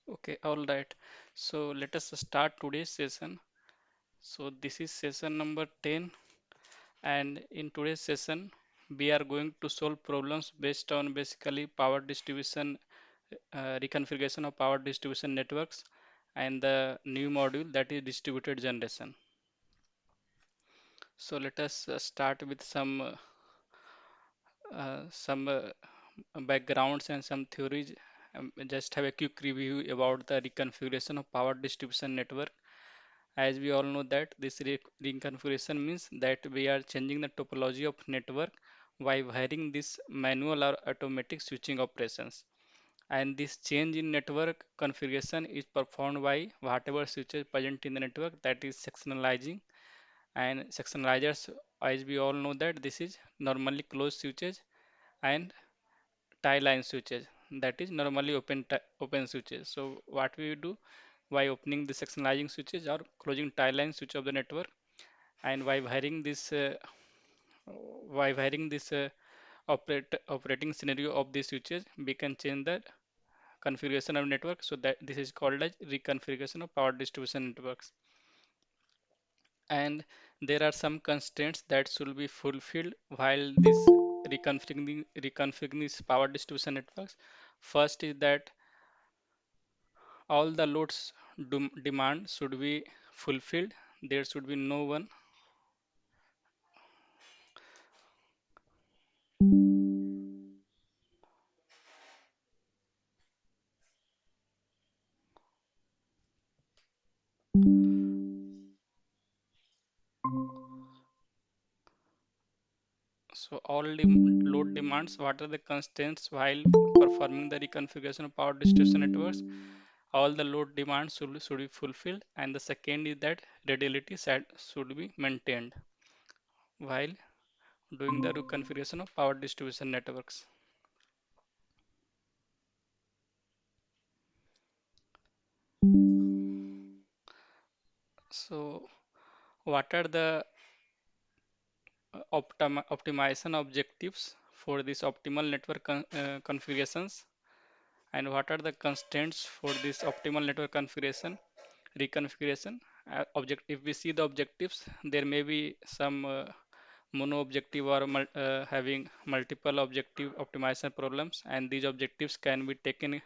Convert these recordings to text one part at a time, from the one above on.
Okay, all right. So let us start today's session. So this is session number 10, and in today's session, we are going to solve problems based on basically power distribution, reconfiguration of power distribution networks, and the new module that is distributed generation. So let us start with some backgrounds and some theories. Just have a quick review about the reconfiguration of power distribution network. As we all know that this reconfiguration means that we are changing the topology of network by varying this manual or automatic switching operations. And this change in network configuration is performed by whatever switches present in the network, that is sectionalizing. And sectionalizers, as we all know that this is normally closed switches and tie line switches, that is normally open switches. So what we do by opening the sectionalizing switches or closing tie line switch of the network, and by varying this operating scenario of these switches, we can change the configuration of network. So that this is called as reconfiguration of power distribution networks. And there are some constraints that should be fulfilled while this reconfiguring these power distribution networks. First is that all the loads demand should be fulfilled. There should be no one. So all load demands, what are the constraints while performing the reconfiguration of power distribution networks? All the load demands should be fulfilled. And the second is that reliability should be maintained while doing the reconfiguration of power distribution networks. So what are the optimization objectives for this optimal network configurations, and what are the constraints for this optimal network configuration reconfiguration objective? If we see the objectives, there may be some mono objective or having multiple objective optimization problems, and these objectives can be taken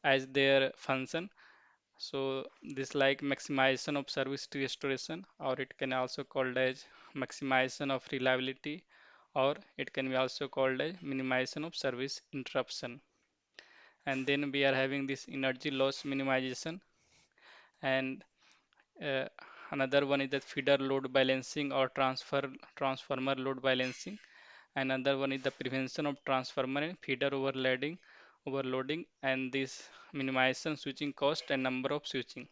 as their function. So this like maximization of service restoration, or it can also called as maximization of reliability, or it can be also called as minimization of service interruption. And then we are having this energy loss minimization, and uh, another one is that feeder load balancing or transformer load balancing. Another one is the prevention of transformer and feeder overloading, and this minimization switching cost and number of switching,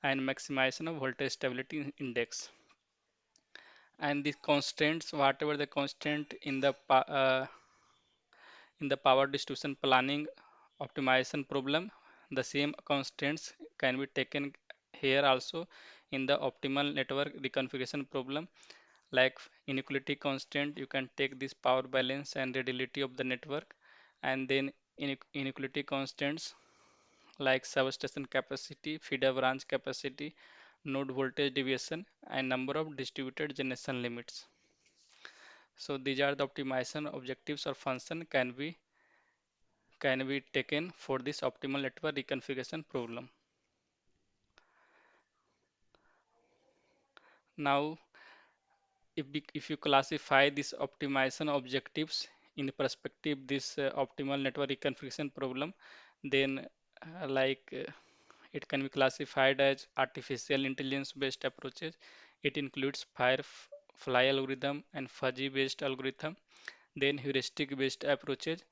and maximization of voltage stability index. And the constraints, whatever the constant in the power distribution planning optimization problem, the same constraints can be taken here also in the optimal network reconfiguration problem. Like inequality constraint, you can take this power balance and reliability of the network. And then inequality constants like substation capacity, feeder branch capacity, node voltage deviation, and number of distributed generation limits. So these are the optimization objectives or function can be taken for this optimal network reconfiguration problem. Now, if you classify this optimization objectives in perspective this optimal network reconfiguration problem, then it can be classified as artificial intelligence based approaches. It includes Firefly algorithm and fuzzy based algorithm, then heuristic based approaches.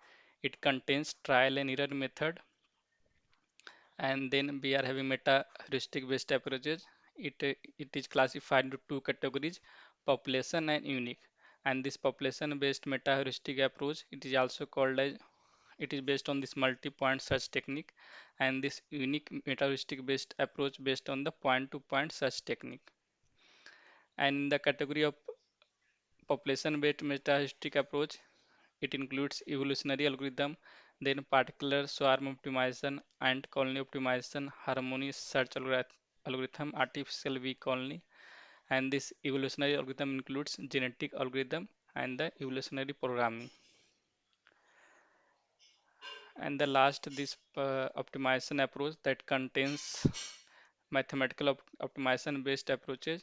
It contains trial and error method, and then we are having meta heuristic based approaches. It is classified into two categories: population and unique. And this population based meta heuristic approach, it is also called as, it is based on this multi-point search technique, and this unique meta heuristic based approach based on the point to point search technique. And in the category of population based meta heuristic approach, it includes evolutionary algorithm, Then particular swarm optimization, ant colony optimization, harmony search algorithm, artificial bee colony, and this evolutionary algorithm includes genetic algorithm and the evolutionary programming. And the last, this optimization approach that contains mathematical optimization based approaches.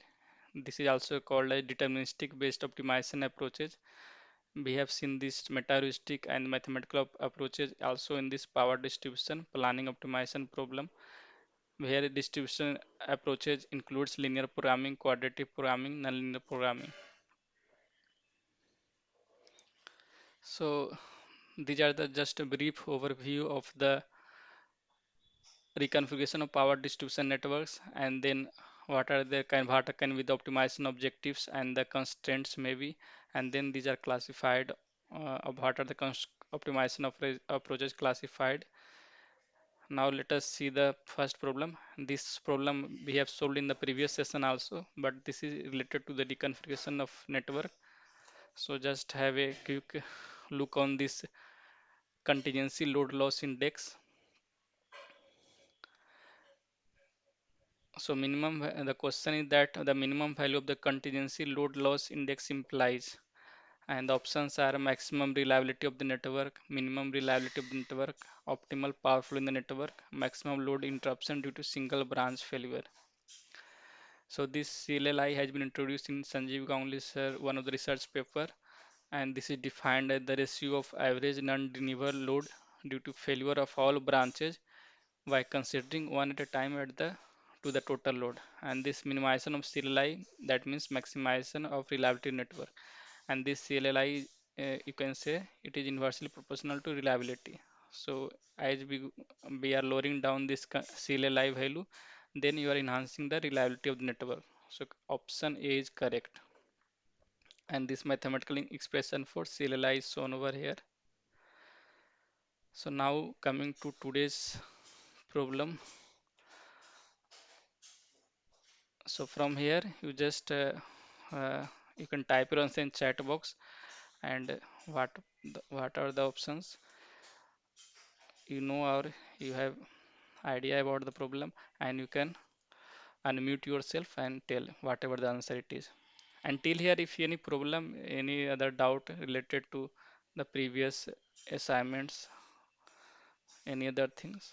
This is also called a deterministic based optimization approaches. We have seen this meta-heuristic and mathematical approaches also in this power distribution planning optimization problem, where distribution approaches includes linear programming, quadratic programming, nonlinear programming. So these are the just a brief overview of the reconfiguration of power distribution networks, and then what can be the optimization objectives and the constraints maybe, and then these are classified of what are the optimization of approaches classified. Now let us see the first problem. This problem we have solved in the previous session also, but this is related to the reconfiguration of network. So just have a quick look on this contingency load loss index. So the question is that the minimum value of the contingency load loss index implies, and the options are maximum reliability of the network, minimum reliability of the network, optimal power flow in the network, maximum load interruption due to single branch failure. So this CLLI has been introduced in Sanjeev Ganguly sir, one of the research paper, and this is defined as the ratio of average non-renewable load due to failure of all branches by considering one at a time at the to the total load. And this minimization of CLI, that means maximization of reliability network, and this CLI, you can say it is inversely proportional to reliability. So as we are lowering down this CLI value, then you are enhancing the reliability of the network. So option A is correct, and this mathematical expression for CLI is shown over here. So now coming to today's problem. So from here you just uh, you can type your answer in chat box, and what what are the options, you know, or you have idea about the problem, and you can unmute yourself and tell whatever the answer it is. Until here, if any problem, any other doubt related to the previous assignments, any other things.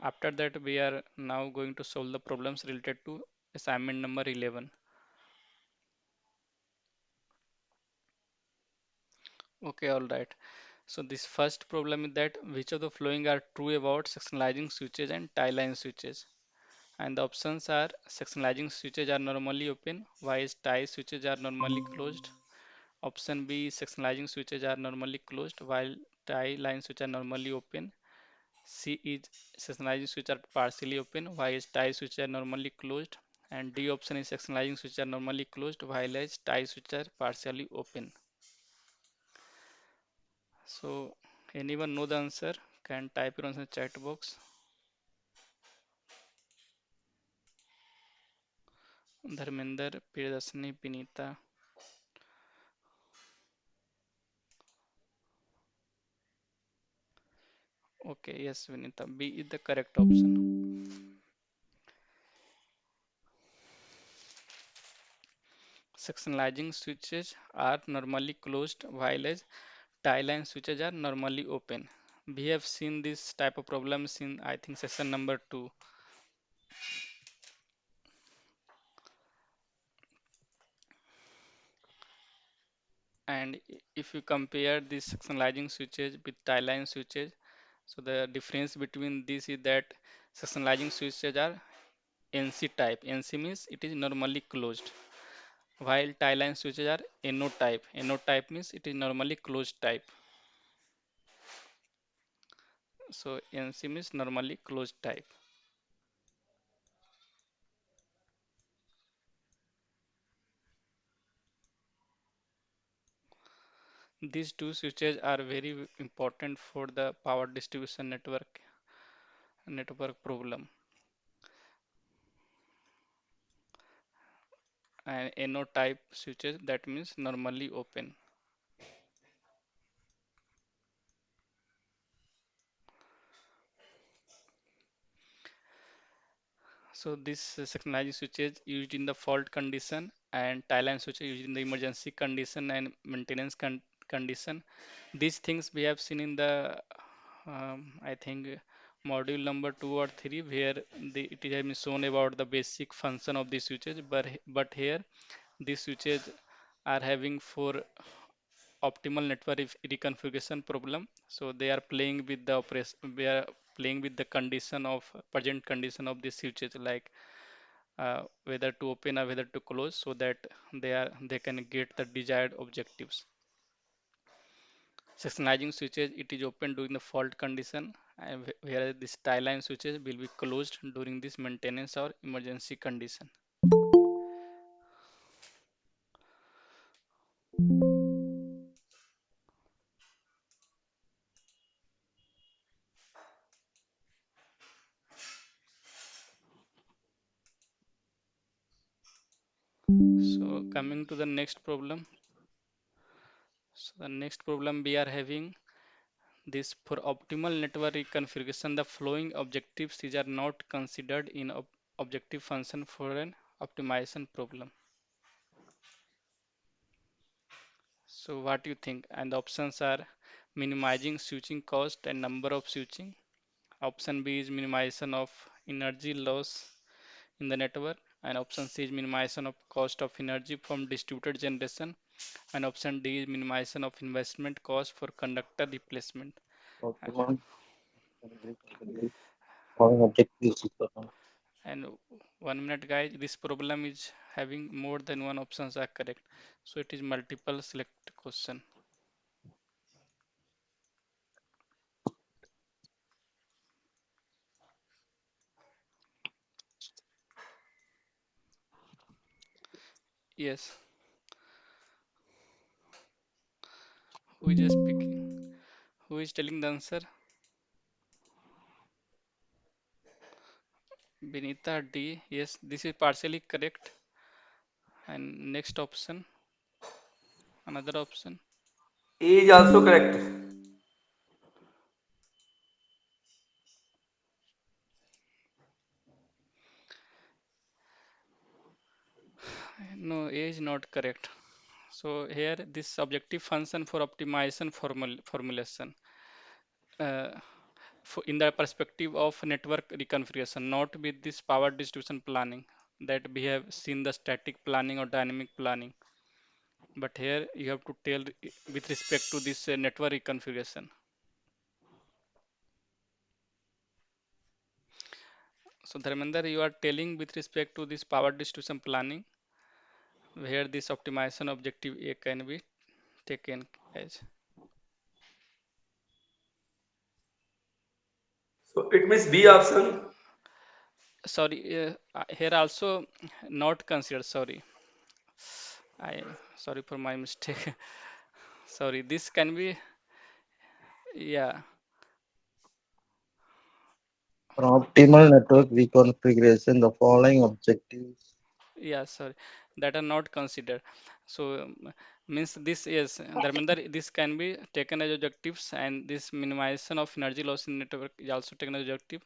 After that, we are now going to solve the problems related to assignment number 11. Okay, all right. So this first problem is that which of the following are true about sectionalizing switches and tie line switches? And the options are sectionalizing switches are normally open, while tie switches are normally closed. Option B, sectionalizing switches are normally closed, while tie line switches are normally open. C is sectionalizing switches are partially open, while tie switches are normally closed. And D option is sectionalizing switches are normally closed, while tie switches are partially open. So anyone know the answer? Can type your answer in chat box. Dharmender, Priyadashini, Pinita. Okay, yes, Vinita. B is the correct option. Sectionalizing switches are normally closed, while as tie line switches are normally open. We have seen this type of problems in, I think, session number 2. And if you compare these sectionalizing switches with tie line switches, so the difference between this is that sectionalizing switches are NC type. NC means it is normally closed, while tie line switches are NO type. NO type means it is normally closed type. So NC means normally closed type. These two switches are very important for the power distribution network problem. And NO type switches, that means normally open. So this sectionalizing switches used in the fault condition and tie line switches used in the emergency condition and maintenance condition. These things we have seen in the I think module number 2 or 3, where it has been shown about the basic function of the switches, but here these switches are having for optimal network reconfiguration problem. So they are playing with the operation, we are playing with the condition of present condition of the switches, like whether to open or whether to close, so that they can get the desired objectives. Sectionalizing switches, it is open during the fault condition, and whereas this tie line switches will be closed during this maintenance or emergency condition. So coming to the next problem. So the next problem we are having this: for optimal network configuration, the following objectives these are not considered in objective function for an optimization problem. So what do you think? And the options are minimizing switching cost and number of switching. Option B is minimization of energy loss in the network. And option C is minimization of cost of energy from distributed generation. And option D is minimization of investment cost for conductor replacement. Optimal following objectives is performed. And 1 minute, guys, this problem is having more than one options are correct. So it is multiple select question. Yes, who is speaking? Who is telling the answer? Benita D. Yes, this is partially correct. And next option, another option. A is also correct. No, A is not correct. So here this objective function for optimization formulation uh, in the perspective of network reconfiguration, not with this power distribution planning that we have seen the static planning or dynamic planning. But here you have to tell with respect to this network reconfiguration. So Dharmender, you are telling with respect to this power distribution planning, where this optimization objective A can be taken as. So it means B option. Sorry, here also not considered. Sorry, sorry for my mistake. Sorry, this can be, yeah, For optimal network reconfiguration, the following objectives yeah, sorry, that are not considered. So means this is Dharmender, this can be taken as objectives, and this minimization of energy loss in network is also taken as objective.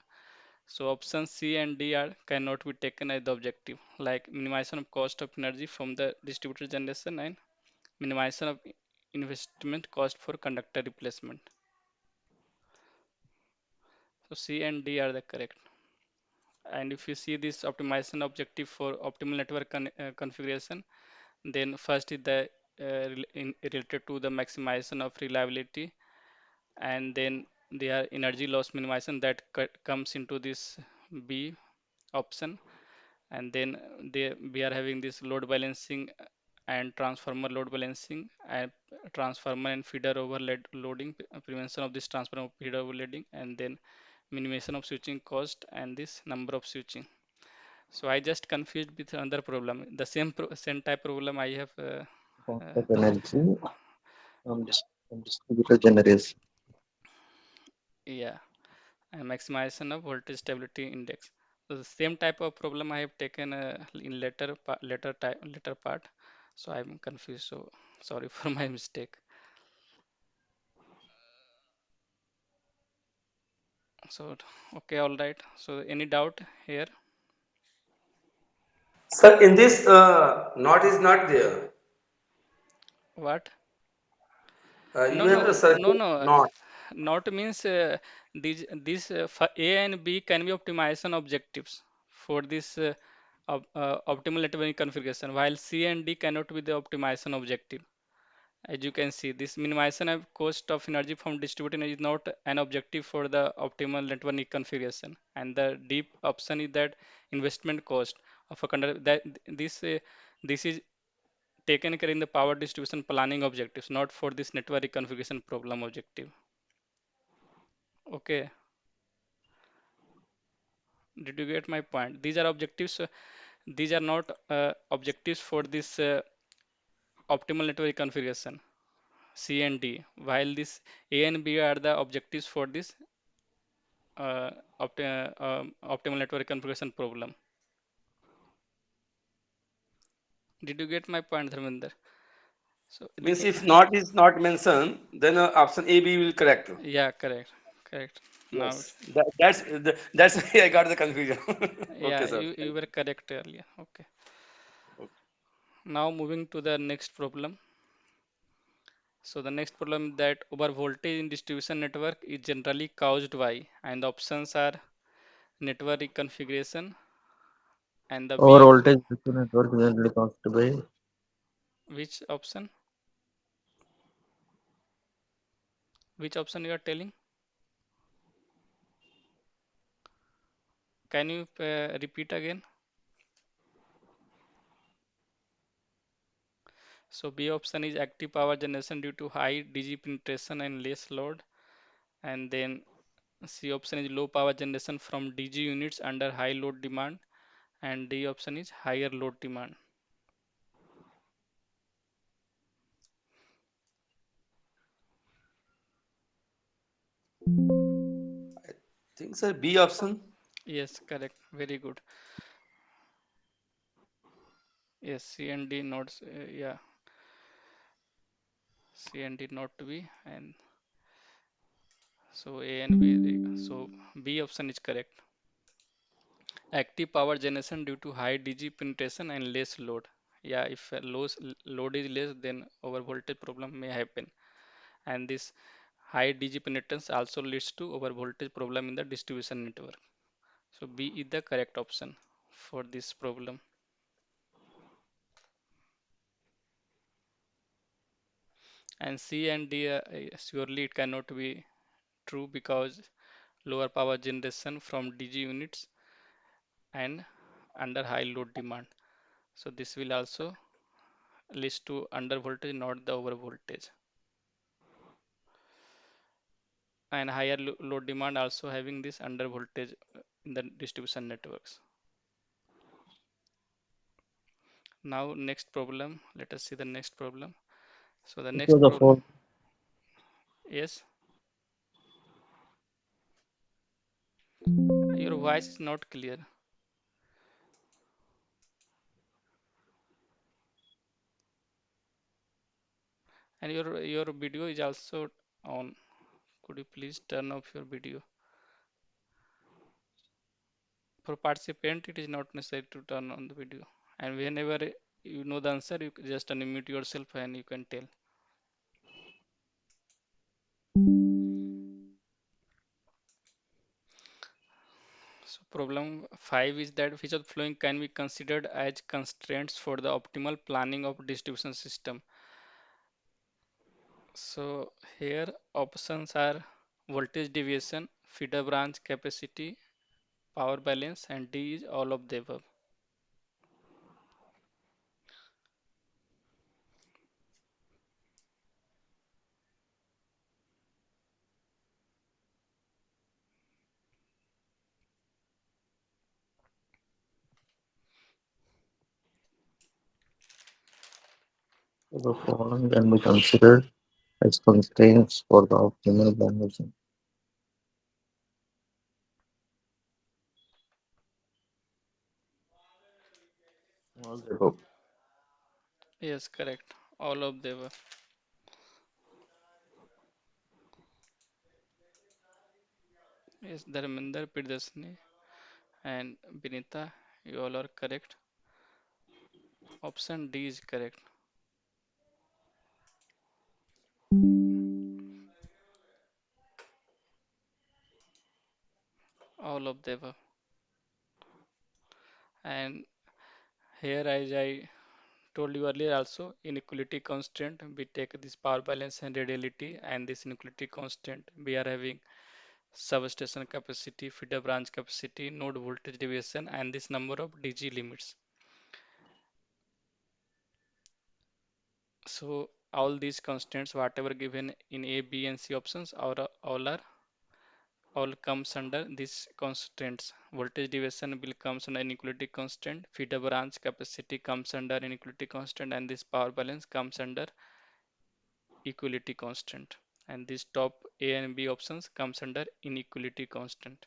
So options C and D are cannot be taken as the objective, like minimization of cost of energy from the distributed generation and minimization of investment cost for conductor replacement. So C and D are the correct. And if you see this optimization objective for optimal network configuration, then first is the related to the maximization of reliability, and then there energy loss minimization that comes into this B option, and then we are having this load balancing and transformer load balancing and transformer and feeder overload loading, prevention of this transformer feeder overloading, and then minimization of switching cost and this number of switching. So I just confused with another problem. The same type problem I have. cost Uh, of energy from distributed generation. yeah, and maximization of voltage stability index. So the same type of problem I have taken in later part. So I'm confused. So sorry for my mistake. So okay, all right. So any doubt here? Sir, in this, not is not there. What? You No, have a no, no, circle no. not. Not means these A and B can be optimization objectives for this optimal network configuration, while C and D cannot be the optimization objective. As you can see, this minimization of cost of energy from distributed energy is not an objective for the optimal network configuration. And the deep option is that investment cost of a that this is taken care in the power distribution planning objectives, not for this network configuration problem objective. Okay, did you get my point? These are objectives. These are not objectives for this optimal network configuration. C and D, while this A and B are the objectives for this uh, optimal network configuration problem. Did you get my point, Dharminder? So, Means if not is not mentioned, then option A, B will correct. yeah, correct, correct. Now, Yes, that's why I got the confusion. Okay, yeah, sir. you Thank were correct earlier. Okay. you. Now moving to the next problem. So the next problem that over voltage in distribution network is generally caused by, and the options are network reconfiguration and the Over B. voltage DC network generally caused by Which option? Which option you are telling? Can you repeat again? So B option is active power generation due to high DG penetration and less load. And then C option is low power generation from DG units under high load demand. And D option is higher load demand. Think sir B option. Yes, correct. Very good. Yes, C and D notes. Yeah, C and D not to be. And so A and B. So B option is correct. Active power generation due to high DG penetration and less load. Yeah, if load is less, then over voltage problem may happen. And this high DG penetrance also leads to over voltage problem in the distribution network. So B is the correct option for this problem. And C and D, surely it cannot be true because lower power generation from DG units and under high load demand. So this will also lead to under voltage, not the over voltage. And higher load demand also having this under voltage in the distribution networks. Now next problem, let us see the next problem. So the because next of problem, all yes, your voice is not clear and your video is also on. Could you please turn off your video? For participant, it is not necessary to turn on the video. And whenever you know the answer, you just unmute yourself and you can tell. So problem 5 is that which of the following can be considered as constraints for the optimal planning of distribution system. So here options are voltage deviation, feeder branch capacity, power balance, and D is all of the above. the following can be considered as constraints for the optimal balancing. All the above. Yes, correct. All of the above. Yes, Dharminder, Priyadarshini, and Binita, you all are correct. Option D is correct. All of the above. And here, as I told you earlier also, inequality constant, we take this power balance and radiality, and this inequality constant, we are having substation capacity, feeder branch capacity, node voltage deviation, and this number of DG limits. So all these constants, whatever given in A, B, and C options, all comes under these constants. Voltage deviation will comes under inequality constant, feeder branch capacity comes under inequality constant, and this power balance comes under equality constant. And this top A and B options comes under inequality constant.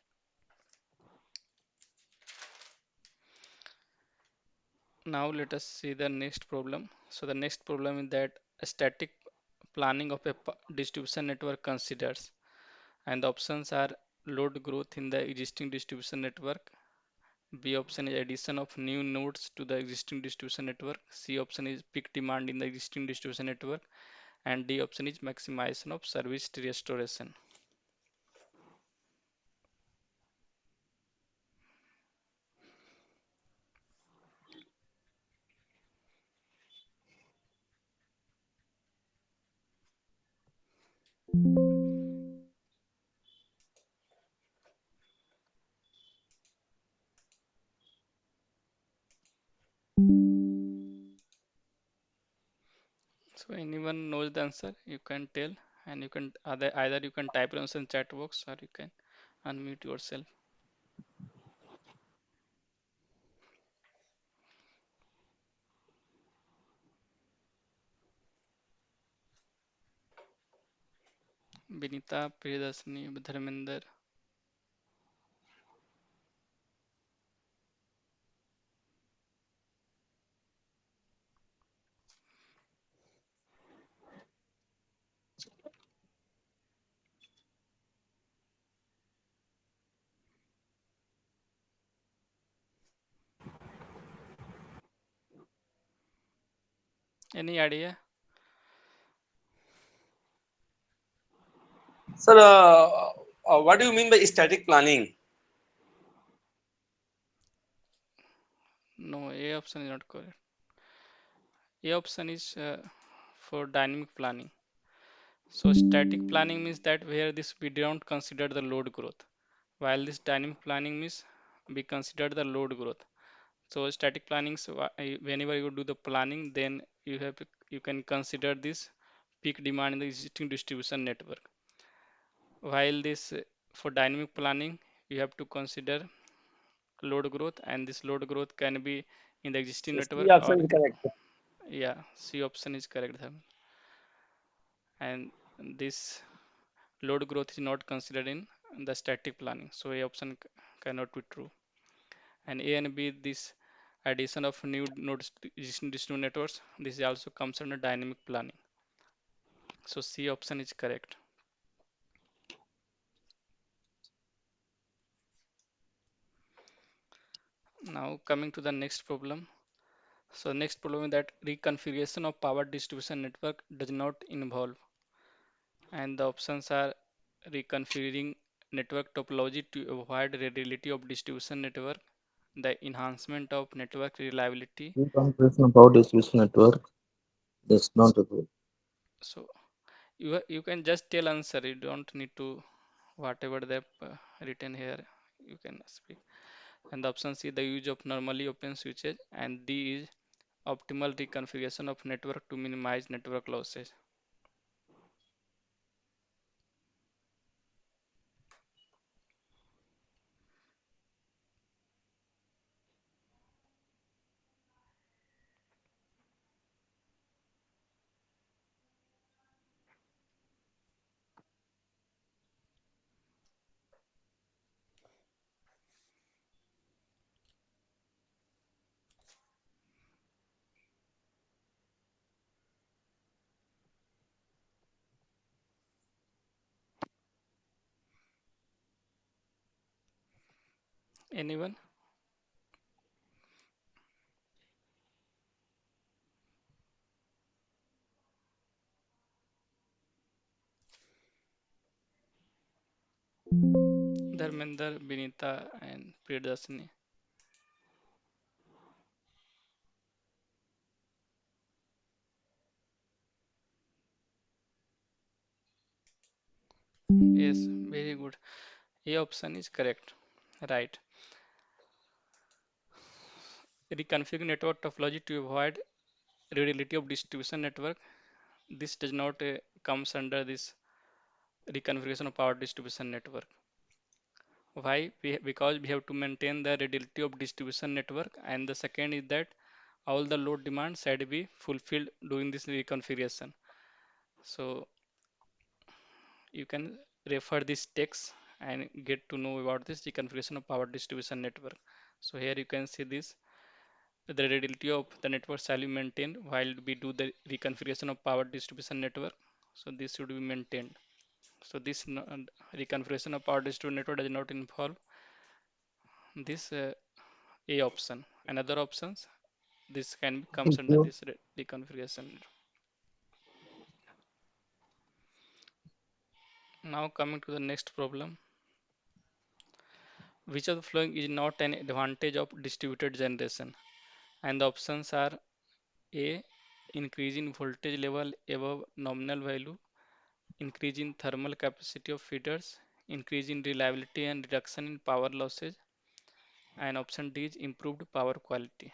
Now let us see the next problem. So the next problem is that a static planning of a distribution network considers, and the options are load growth in the existing distribution network. B option is addition of new nodes to the existing distribution network. C option is peak demand in the existing distribution network. And D option is maximization of service restoration. So anyone knows the answer, you can tell, and you can either you can type your answer in chat box or you can unmute yourself. Binita, Priyadarshini, Dharmender. Any idea? Sir, what do you mean by static planning? No, A option is not correct. A option is for dynamic planning. So static planning means that where this we don't consider the load growth, while this dynamic planning means we consider the load growth. So static planning, so whenever you do the planning, then you can consider this peak demand in the existing distribution network. While this for dynamic planning, you have to consider load growth, and this load growth can be in the existing So C network or option is correct. yeah, C option is correct. And this load growth is not considered in the static planning, so A option cannot be true. And A and B, this addition of new nodes to existing distributed networks, this also comes under dynamic planning. So C option is correct. Now coming to the next problem. So next problem is that reconfiguration of power distribution network does not involve, and the options are reconfiguring network topology to avoid reliability of distribution network, the enhancement of network reliability. Reconfiguration about distribution network is not a good. So you can just tell answer. You don't need to whatever they written here. You can speak. And the option C, the use of normally open switches, and D is optimal reconfiguration of network to minimize network losses. Anyone? Dharmender, Binita, and Priyadashini. Yes, very good. A option is correct. Right. Reconfigure network topology to avoid readability of distribution network. This does not comes under this reconfiguration of power distribution network. Why? Because we have to maintain the readability of distribution network, and the second is that all the load demands should be fulfilled during this reconfiguration. So you can refer this text and get to know about this reconfiguration of power distribution network. So here you can see this the readability of the network shall be maintained while we do the reconfiguration of power distribution network. So this should be maintained. So this reconfiguration of power distribution network does not involve this A option. Another options this can comes Thank under you. this reconfiguration. Now coming to the next problem, which of the following is not an advantage of distributed generation? And the options are A, increase in voltage level above nominal value, increase in thermal capacity of feeders, increase in reliability and reduction in power losses, and option D is improved power quality.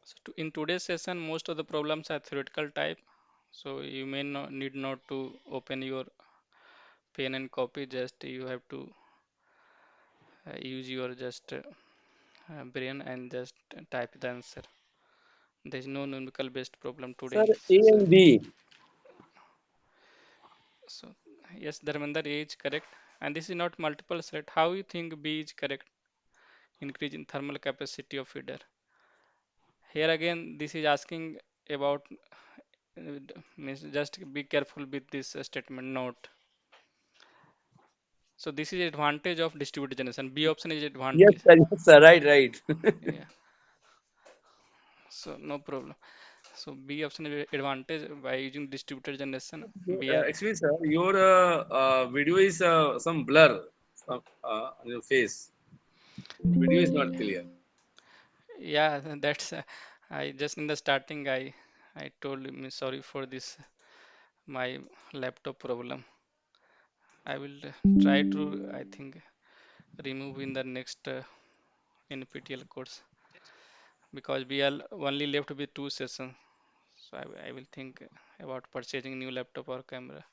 So in today's session, most of the problems are theoretical type. So you may not need not to open your pen and copy. Just you have to use your just brain and just type the answer. There is no numerical based problem today Sir, in this A session. and B. So yes, Dharmender A is correct. And this is not multiple select. How you think B is correct? Increase in thermal capacity of feeder. Here again, this is asking about means just be careful with this statement note. So this is advantage of distributed generation. B option is Yes, advantage. sir. Yes, sir. Right, right. Yeah. So no problem. So B option is advantage by using distributed generation. We are Actually, sir, your video is some blur on your face. Video is not clear. yeah, that's I just in the starting I told me sorry for this my laptop problem. I will try to I think remove in the next NPTL course because we are only left with two sessions. So I will think about purchasing new laptop or camera.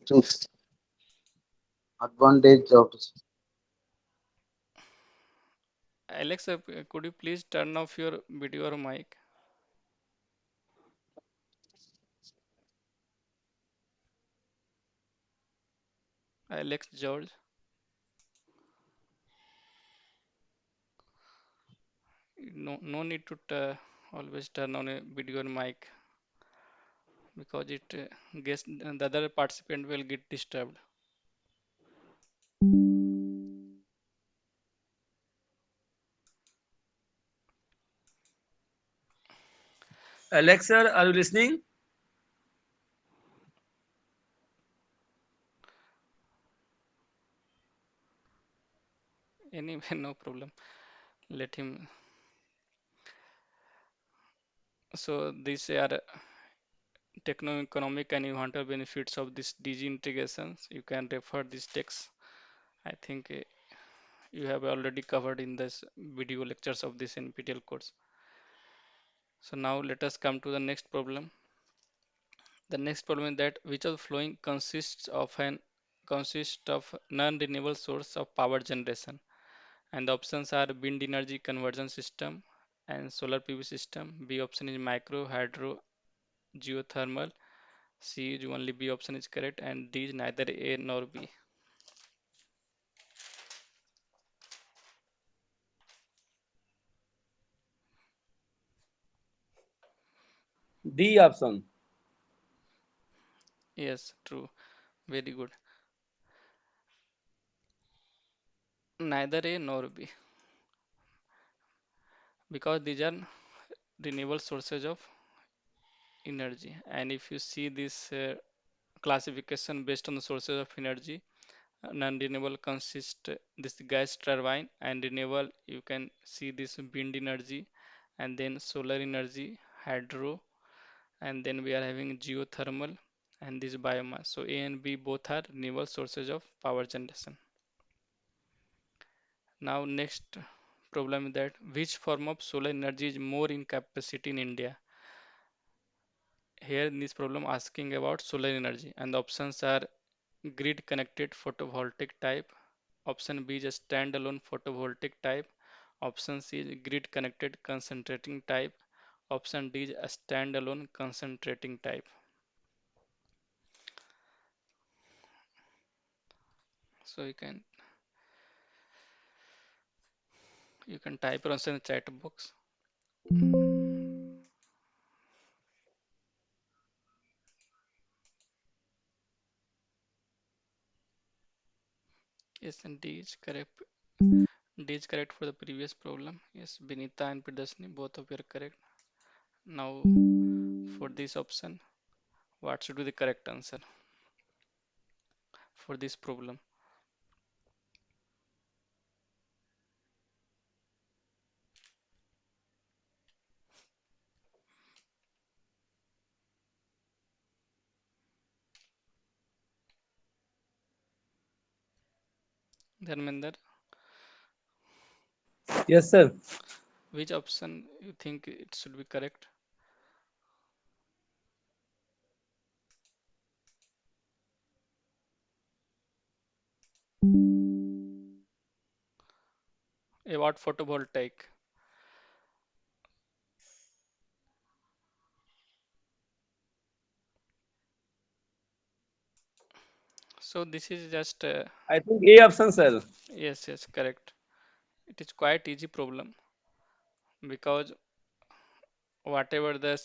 Just advantage of Alexa, could you please turn off your video or mic? Alex George, no need to always turn on a video or mic because it gets the other participant will get disturbed. Alexa, are you listening? Anyway, no problem. Let him. So these are techno-economic and environmental benefits of this DG integrations. You can refer this text. I think you have already covered in this video lectures of this NPTEL course. So now let us come to the next problem. The next problem is that which of the following consists of non-renewable source of power generation, and the options are wind energy conversion system and solar PV system. B option is micro hydro geothermal. C is only B option is correct, and D is neither A nor B. D option. Yes, true. Very good. Neither A nor B, because these are renewable sources of energy. And if you see this classification based on the sources of energy, non-renewable consist this gas turbine, and renewable you can see this wind energy, and then solar energy, hydro, and then we are having geothermal and this biomass. So A and B both are renewable sources of power generation. Now next problem is that which form of solar energy is more in capacity in India? Here in this problem asking about solar energy, and the options are grid connected photovoltaic type, option B is a standalone photovoltaic type, option C is grid connected concentrating type, option D is a standalone concentrating type. So you can type your answer in the chat box. Yes, and D is correct. D is correct for the previous problem. Yes, Binita and Pridasni, both of you are correct. Now for this option, what should be the correct answer for this problem? Dharmender, Yes, sir. which option you think it should be correct? About photovoltaic. So this is just I think A option, sir. yes, yes, correct. It is quite easy problem because whatever the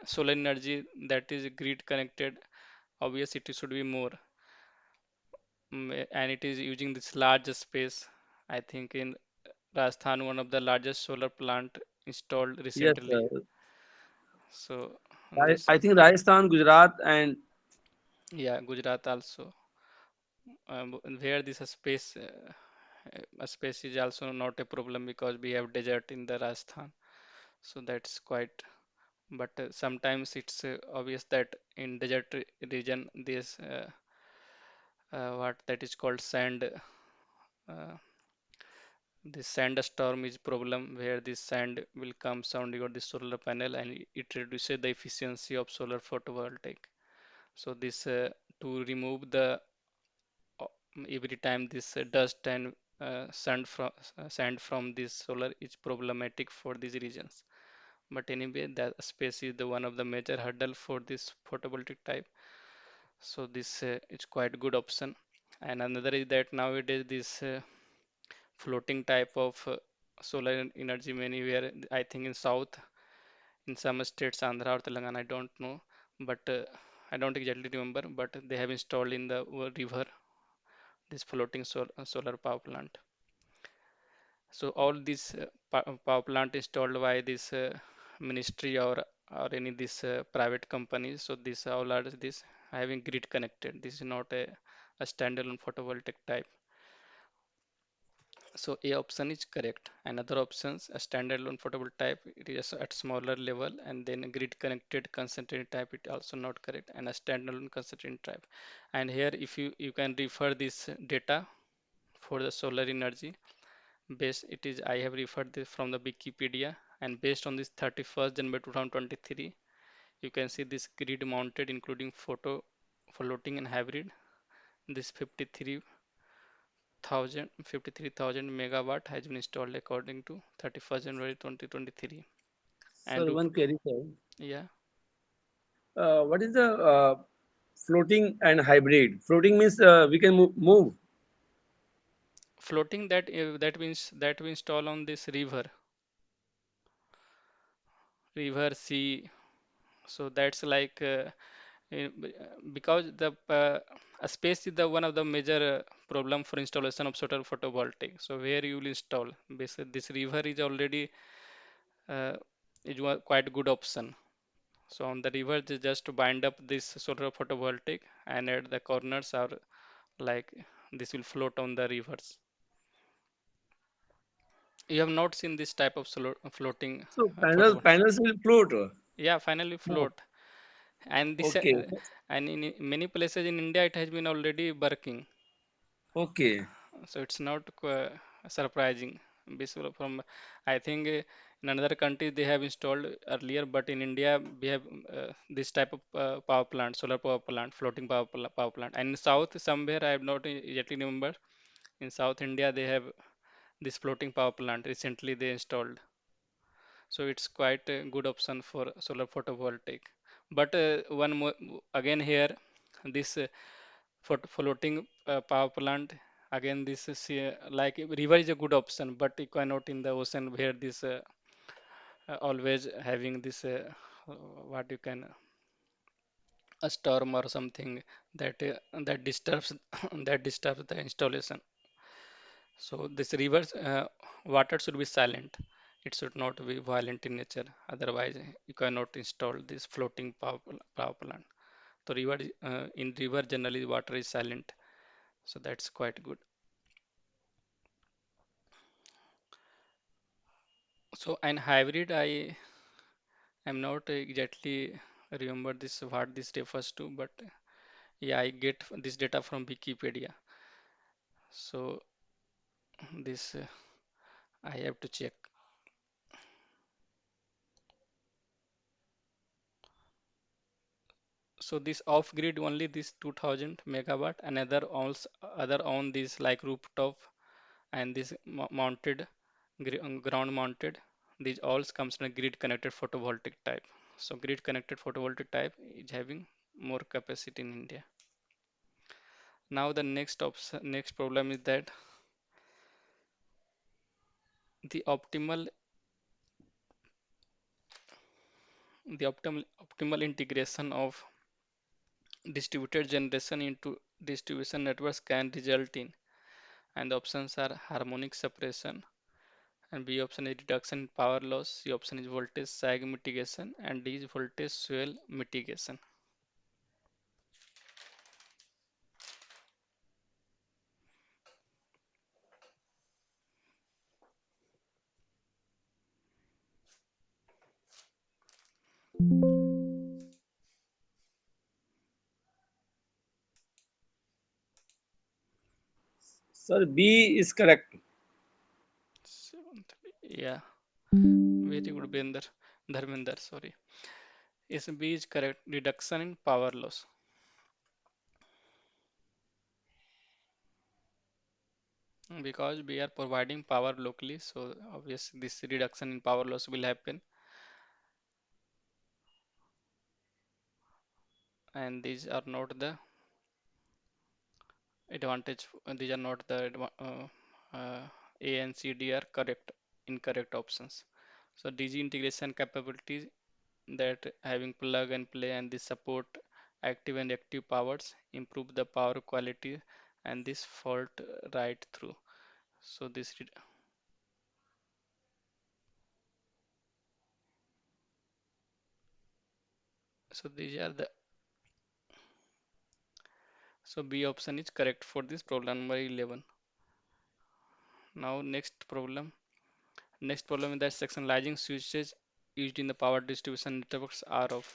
solar energy that is grid connected, obviously it should be more. And it is using this large space. I think in Rajasthan, one of the largest solar plant installed Yes, recently. sir. So I, this, I think Rajasthan, Gujarat, and yeah, Gujarat also, where this space is also not a problem because we have desert in the Rajasthan. So that's quite. But sometimes it's obvious that in desert region, this what that is called sand. Uh, This sandstorm is problem where this sand will come sounding on the solar panel, and it reduces the efficiency of solar photovoltaic. So this to remove the uh, every time this dust and sand from this solar is problematic for these regions. But anyway, that space is the one of the major hurdle for this photovoltaic type. So this is quite good option. And another is that nowadays this floating type of solar energy anywhere. I think in south, in some states, Andhra or Telangana, I don't know, but I don't exactly remember. But they have installed in the river this floating solar power plant. So all these power plant installed by this ministry or any this private companies. So these all are this having grid connected. This is not a standalone photovoltaic type. So A option is correct. Another options, a standalone portable type, it is at smaller level, and then grid connected concentrated type, it also not correct, and a standalone concentrated type. And here, if you can refer this data for the solar energy, based it is I have referred this from the Wikipedia, and based on this 31st January 2023, you can see this grid mounted, including photo, floating and hybrid. This 53,000 megawatt has been installed according to 31st January 2023. And sir, one query, sir. yeah, What is the floating and hybrid. Floating means we can move. Floating, that means that we install on this river, sea. So that's like because the space is the one of the major problem for installation of solar photovoltaic. So where you will install? Basically, this river is already uh, quite good option. So on the river, they just bind up this solar photovoltaic, and at the corners are like this will float on the rivers. You have not seen this type of solar floating So photovoltaic. panels will float. Yeah, finally Oh, float. And this okay, and in many places in India, it has been already working. okay. So it's not surprising. Basically, from I think in another country they have installed earlier, but in India we have this type of power plant, solar power plant, floating power plant. And in South somewhere I have not yet remember. In South India they have this floating power plant recently they installed. So it's quite a good option for solar photovoltaic. But one more again here, this floating power plant again this is like river is a good option, but you cannot in the ocean where this always having this what you can a storm or something that disturbs that disturbs the installation. So this rivers water should be silent. It should not be violent in nature. Otherwise, you cannot install this floating power plant. So in river generally water is silent. So that's quite good. So and hybrid, I am not exactly remember this what this refers to, but yeah, I get this data from Wikipedia. So this I have to check. So this off-grid only this 2000 megawatt, another also other on this like rooftop and this mounted ground mounted. These all comes in a grid connected photovoltaic type. So grid connected photovoltaic type is having more capacity in India. Now the next problem is that the optimal integration of distributed generation into distribution networks can result in, and the options are harmonic separation, and B option is reduction in power loss, C option is voltage sag mitigation, and D is voltage swell mitigation. Sir, B is correct. Yeah, very good, Dharminder, sorry. Yes, B is correct, reduction in power loss, because we are providing power locally, so obviously this reduction in power loss will happen, and these are not the advantage, these are not the A and C, D are incorrect options. So DG integration capabilities that having plug and play and this support active and active powers improve the power quality and this fault right through. So so these are the so B option is correct for this problem number 11. Now next problem is that sectionalizing switches used in the power distribution networks are of.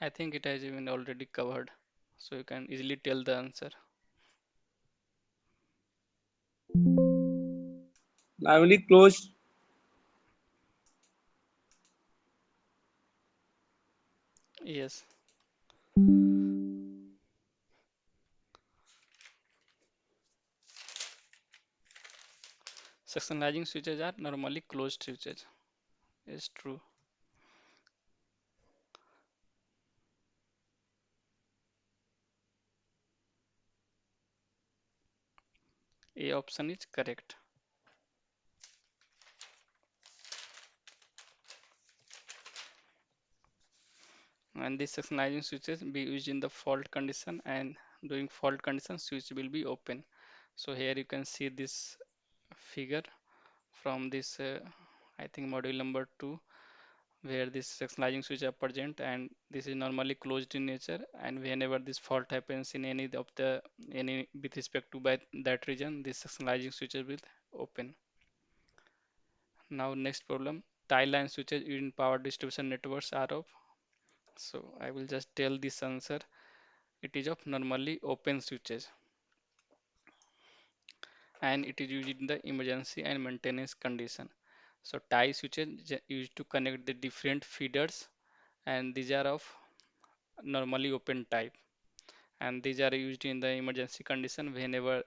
I think it has been already covered, so you can easily tell the answer. I only closed. Yes. Sectionalizing switches are normally closed switches. It's true. A option is correct. And these sectionalizing switches be used in the fault condition, and during fault condition switch will be open. So here you can see this figure from this I think module number 2, where this sectionalizing switch are present, and this is normally closed in nature, and whenever this fault happens in any of the any with respect to by that region, this sectionalizing switches will open. Now next problem, tie line switches in power distribution networks are of. So I will just tell this answer. It is of normally open switches, and it is used in the emergency and maintenance condition. So tie switches used to connect the different feeders, and these are of normally open type, and these are used in the emergency condition whenever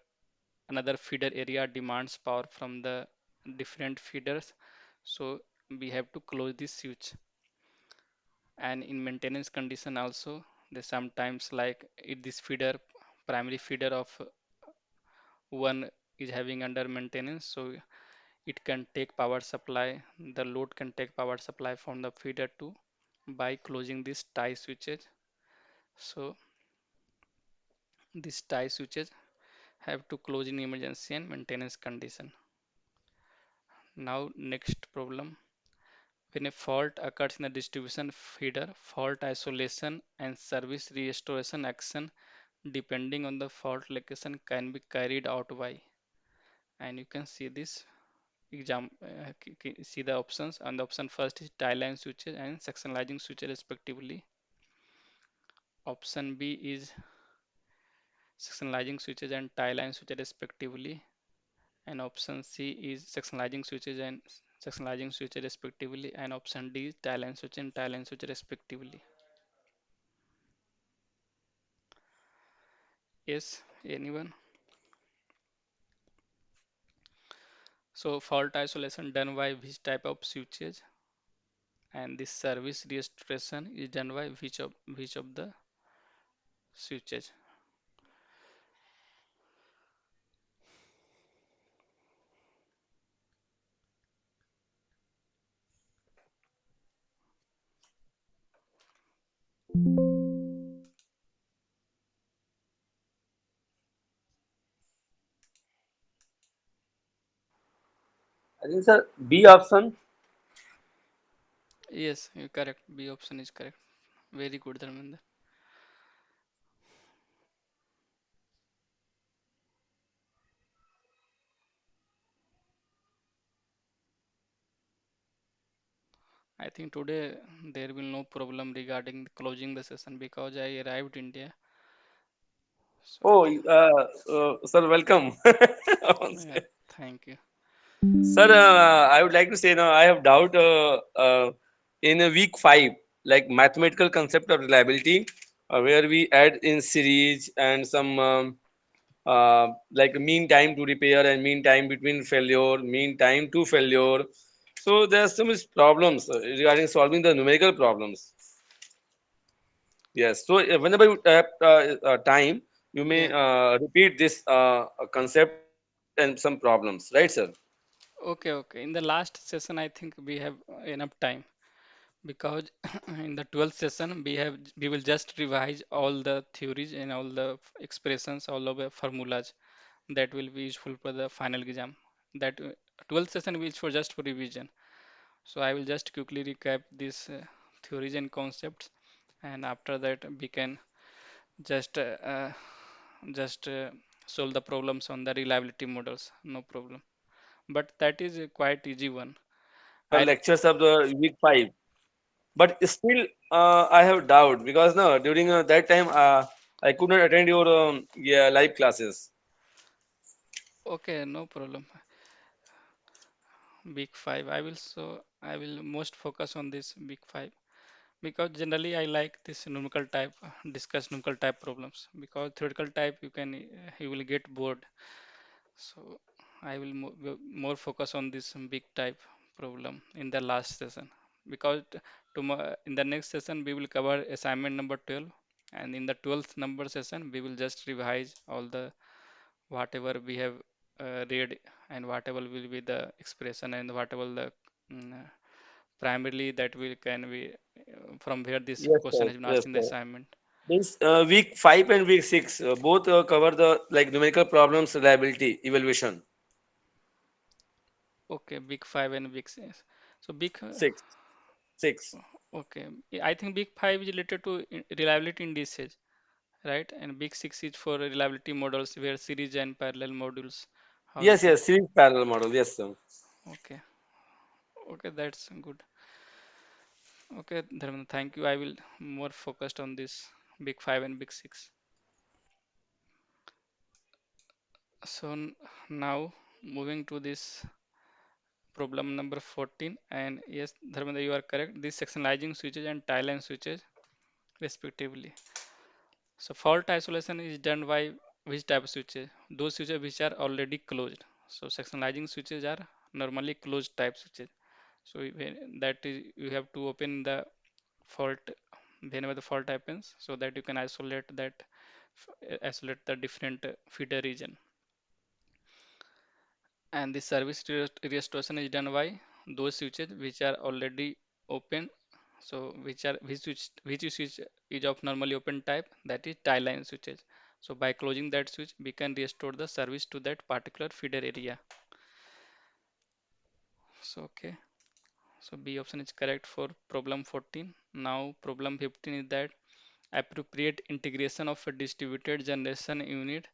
another feeder area demands power from the different feeders. So we have to close this switch. And in maintenance condition also, they sometimes like if this feeder primary feeder of one is having under maintenance, so it can take power supply, the load can take power supply from the feeder 2 by closing these tie switches. So these tie switches have to close in emergency and maintenance condition. Now next problem. When a fault occurs in a distribution feeder, fault isolation and service restoration action depending on the fault location can be carried out by. And you can see this see the options, and the option first is tie line switches and sectionalizing switches respectively. Option B is sectionalizing switches and tie line switches respectively, and option C is sectionalizing switches respectively, and option D is tie line switch and tie line switch respectively. Yes, anyone? So fault isolation done by which type of switches, and this service restoration is done by which of the switches. I think, sir, B option. Yes, you're correct. B option is correct. Very good, Dharmendra. I think today there will no problem regarding closing the session because I arrived India. So I Oh, think, sir, welcome. yeah, thank you. Sir, I would like to say now I have doubt in a week 5, like mathematical concept of reliability, where we add in series and some like mean time to repair and mean time between failure, mean time to failure. So there are some problems regarding solving the numerical problems. Yes. So whenever you have time, you may Yeah. repeat this concept and some problems, right, sir? Okay, okay. In the last session, I think we have enough time because in the 12th session we will just revise all the theories and all the expressions, all of the formulas that will be useful for the final exam. That 12th session will for just for revision. So I will just quickly recap these theories and concepts, and after that we can just uh, uh, just solve the problems on the reliability models. No problem. But that is a quite easy one. I'll Lectures of the week 5. But still, I have doubt because no, during that time, I could not attend your yeah, live classes. okay, no problem. Week 5. I will most focus on this week 5. Because generally I like this numerical type, discuss numerical type problems. Because theoretical type you will get bored. So I will more focus on this big type problem in the last session. Because tomorrow in the next session we will cover assignment number 12, and in the 12th number session we will just revise all the whatever we have read, and whatever will be the expression, and whatever the primarily that we can be from where this Yes, question sir. has been asked Yes, in the sir. assignment. Means week 5 and week 6 both cover the like numerical problems reliability evaluation. Okay, big five and big six. So big 6. 6. okay, I think big five is related to reliability indices, right? And big six is for reliability models where series and parallel modules Yes, also. yes, series parallel model. Yes, sir. Okay, okay, that's good. Okay, Dharmendra, thank you. I will more focused on this big five and big six. So now moving to this problem number 14, and yes, Dharmendra, you are correct. This sectionalizing switches and tie line switches respectively. So fault isolation is done by which type of switches? Those switches which are already closed. So sectionalizing switches are normally closed type switches. So that is you have to open the fault whenever the fault happens, so that you can isolate the different feeder region. And the service restoration is done by those switches which are already open. So which switch is of normally open type, that is tie line switches. So by closing that switch we can restore the service to that particular feeder area. So okay, so B option is correct for problem 14. Now problem 15 is that appropriate integration of a distributed generation unit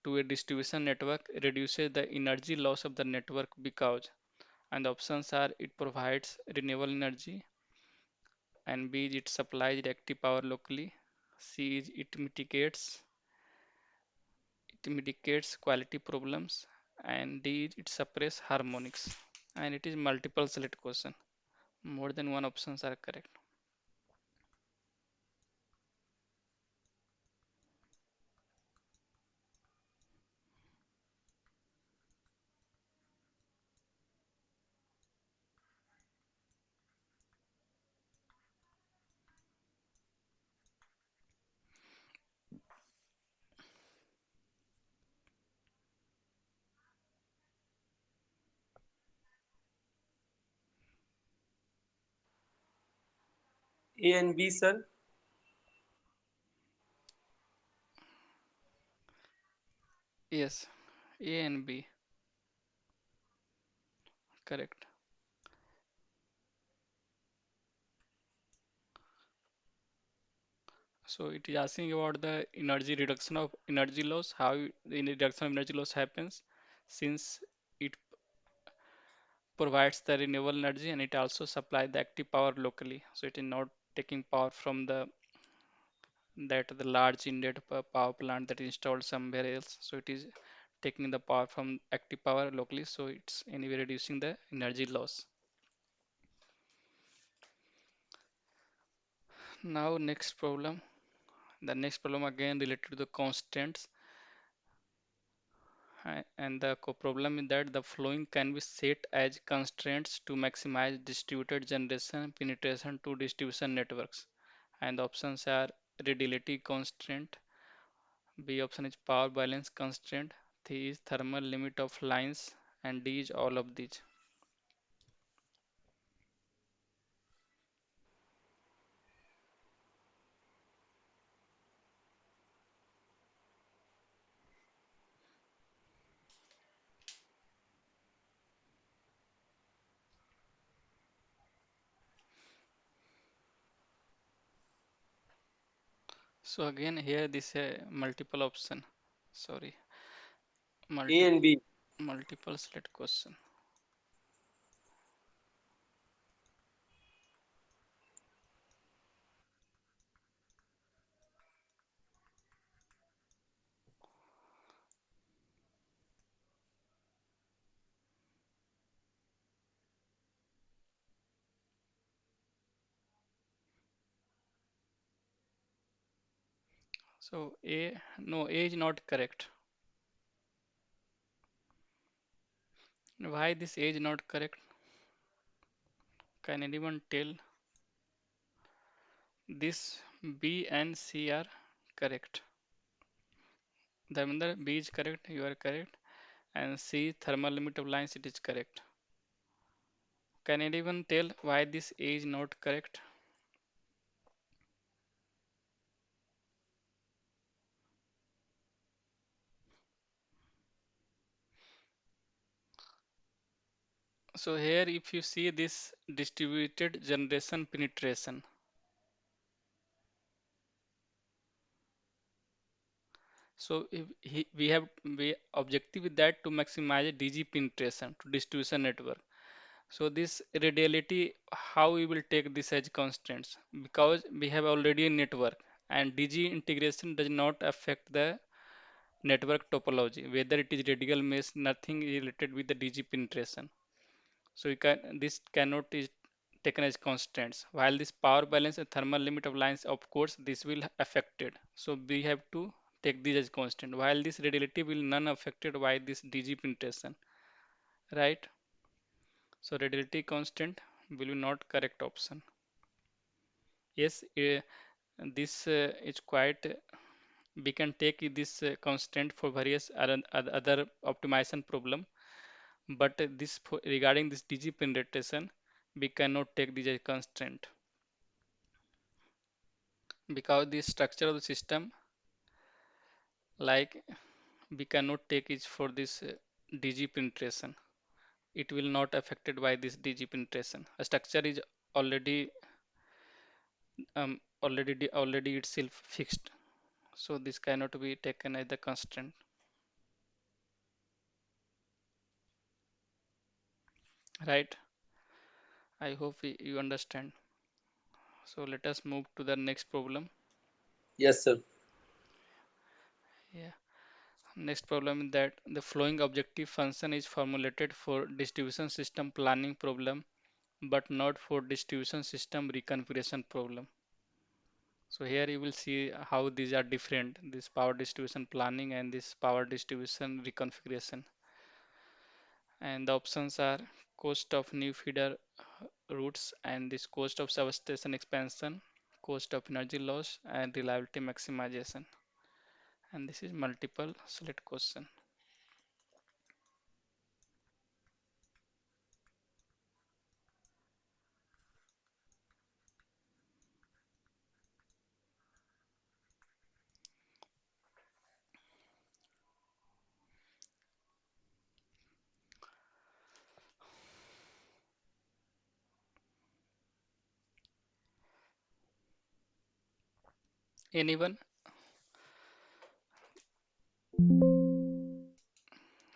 to a distribution network reduces the energy loss of the network because, and the options are it provides renewable energy, and B is it supplies reactive power locally, C is it mitigates quality problems, and D is it suppresses harmonics. And it is multiple select question. More than one options are correct. A and B, sir. Yes, A and B, correct. So it is asking about the energy reduction of energy loss, how the reduction of energy loss happens, since it provides the renewable energy and it also supplies the active power locally. So it is not taking power from the large Indian power plant that is installed somewhere else. So it is taking the power from active power locally. So it's anyway reducing the energy loss. Now next problem. The next problem again related to the constants. And the problem is that the flowing can be set as constraints to maximize distributed generation penetration to distribution networks. And the options are readability constraint, B option is power balance constraint, C is thermal limit of lines, and D is all of these. So again here this multiple option, sorry, A multi and B. multiple select question. So A, no, A is not correct. Why this A is not correct? Can anyone tell? This B and C are correct. Dharminder, B is correct, you are correct. And C, thermal limit of lines, it is correct. Can anyone tell why this A is not correct? So here if you see this distributed generation penetration, so if we objective with that to maximize DG penetration to distribution network. So this radiality, how we will take this as constraints, because we have already a network and DG integration does not affect the network topology, whether it is radial mesh, nothing is related with the DG penetration. So you can, this cannot is taken as constants. While this power balance and thermal limit of lines, of course, this will affected. So we have to take this as constant. While this radiality will none affected by this DG penetration, right? So radiality constant will be not correct option. Yes, this is quite. We can take this constant for various other optimization problem, but this regarding this DG penetration, we cannot take this as constant because the structure of the system, like we cannot take it for this DG penetration. It will not affected by this DG penetration. A structure is already already itself fixed, so this cannot be taken as the constant, right? I hope you understand. So let us move to the next problem. Yes, sir. Yeah. Next problem is that the flowing objective function is formulated for distribution system planning problem, but not for distribution system reconfiguration problem. So here you will see how these are different, this power distribution planning and this power distribution reconfiguration. And the options are cost of new feeder routes and this cost of substation expansion, cost of energy loss and reliability maximization. And this is multiple select question. Anyone?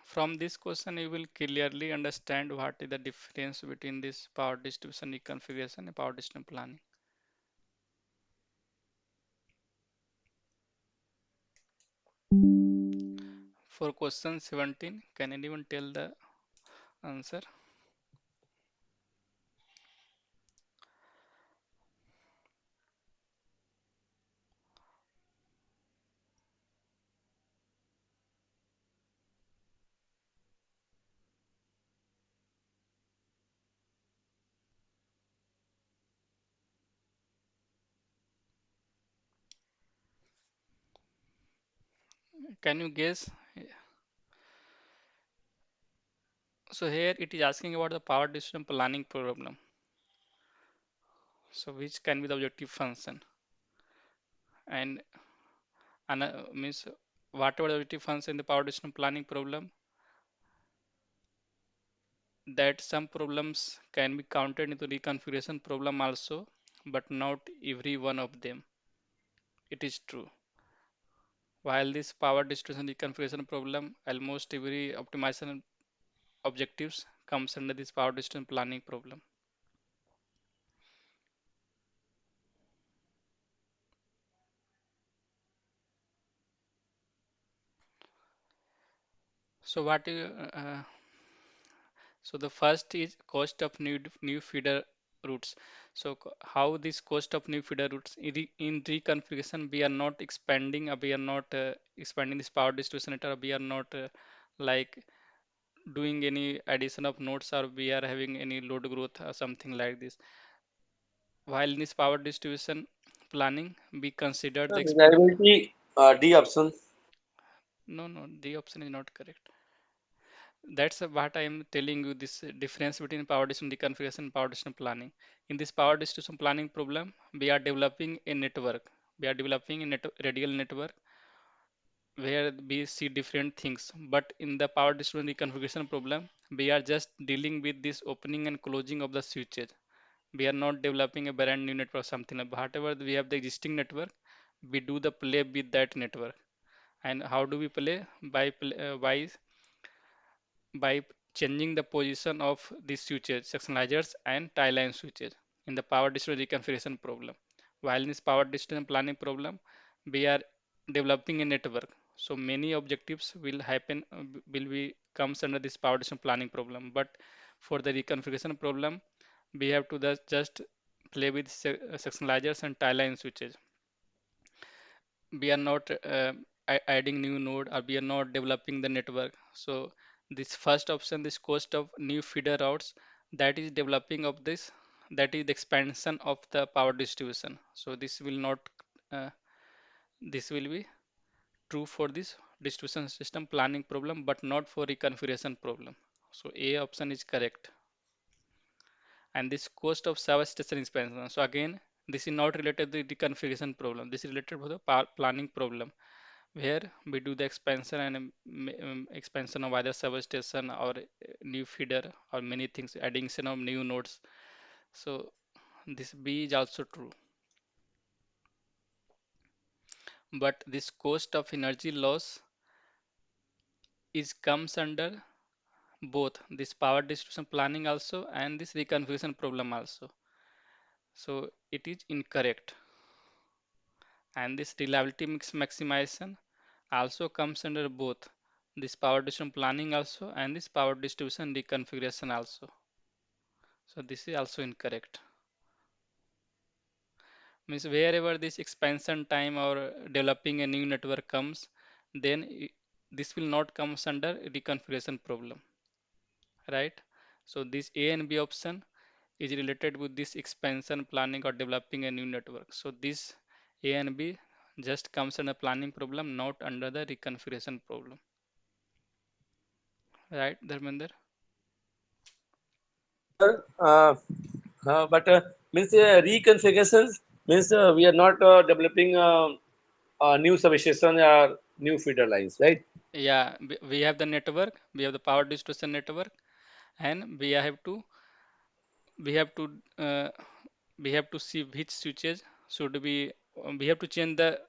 From this question, you will clearly understand what is the difference between this power distribution reconfiguration and power distribution planning. For question 17, can anyone tell the answer? Can you guess? So here it is asking about the power distribution planning problem. So which can be the objective function? And means whatever the objective function in the power distribution planning problem, that some problems can be counted into reconfiguration problem also, but not every one of them. It is true. While this power distribution reconfiguration problem, almost every optimization objectives comes under this power distribution planning problem. So what you, so the first is cost of new feeder routes. So how this cost of new feeder routes in reconfiguration, we are not expanding, we are not expanding this power distribution network, we are not like doing any addition of nodes, or we are having any load growth or something like this. While in this power distribution planning, we consider the Reliability, D option. no, the option is not correct. That's what I am telling you, this difference between power distribution reconfiguration and power distribution planning. In this power distribution planning problem, we are developing a network. We are developing a radial network where we see different things. But in the power distribution reconfiguration problem, we are just dealing with this opening and closing of the switches. We are not developing a brand new network, something like whatever we have the existing network, we do the play with that network. And how do we play? By changing the position of these switches, sectionalizers and tie line switches in the power distribution reconfiguration problem. While in this power distribution planning problem, we are developing a network. So many objectives will happen, will be comes under this power distribution planning problem. But for the reconfiguration problem, we have to just play with sectionalizers and tie line switches. We are not adding new node, or we are not developing the network. So this first option, this cost of new feeder routes, that is developing of this, that is the expansion of the power distribution. So this will not uh, this will be true for this distribution system planning problem, but not for reconfiguration problem. So A option is correct. And this cost of substation expansion, so again, this is not related to the configuration problem, this is related to the power planning problem, where we do the expansion and expansion of either substation or new feeder or many things, addition of new nodes. So this B is also true. But this cost of energy loss is comes under both this power distribution planning also and this reconfiguration problem also. So it is incorrect. And this reliability mix maximization also comes under both this power distribution planning also and this power distribution reconfiguration also. So this is also incorrect. Means wherever this expansion time or developing a new network comes, then this will not comes under reconfiguration problem, right? So this A and B option is related with this expansion planning or developing a new network. So this A and B just comes under planning problem, not under the reconfiguration problem, right, Dharmender? Sir, but means reconfigurations means we are not developing a new substation or new feeder lines, right? Yeah, we have the network, we have the power distribution network, and we have to uh, we have to see which switches should be. We have to change the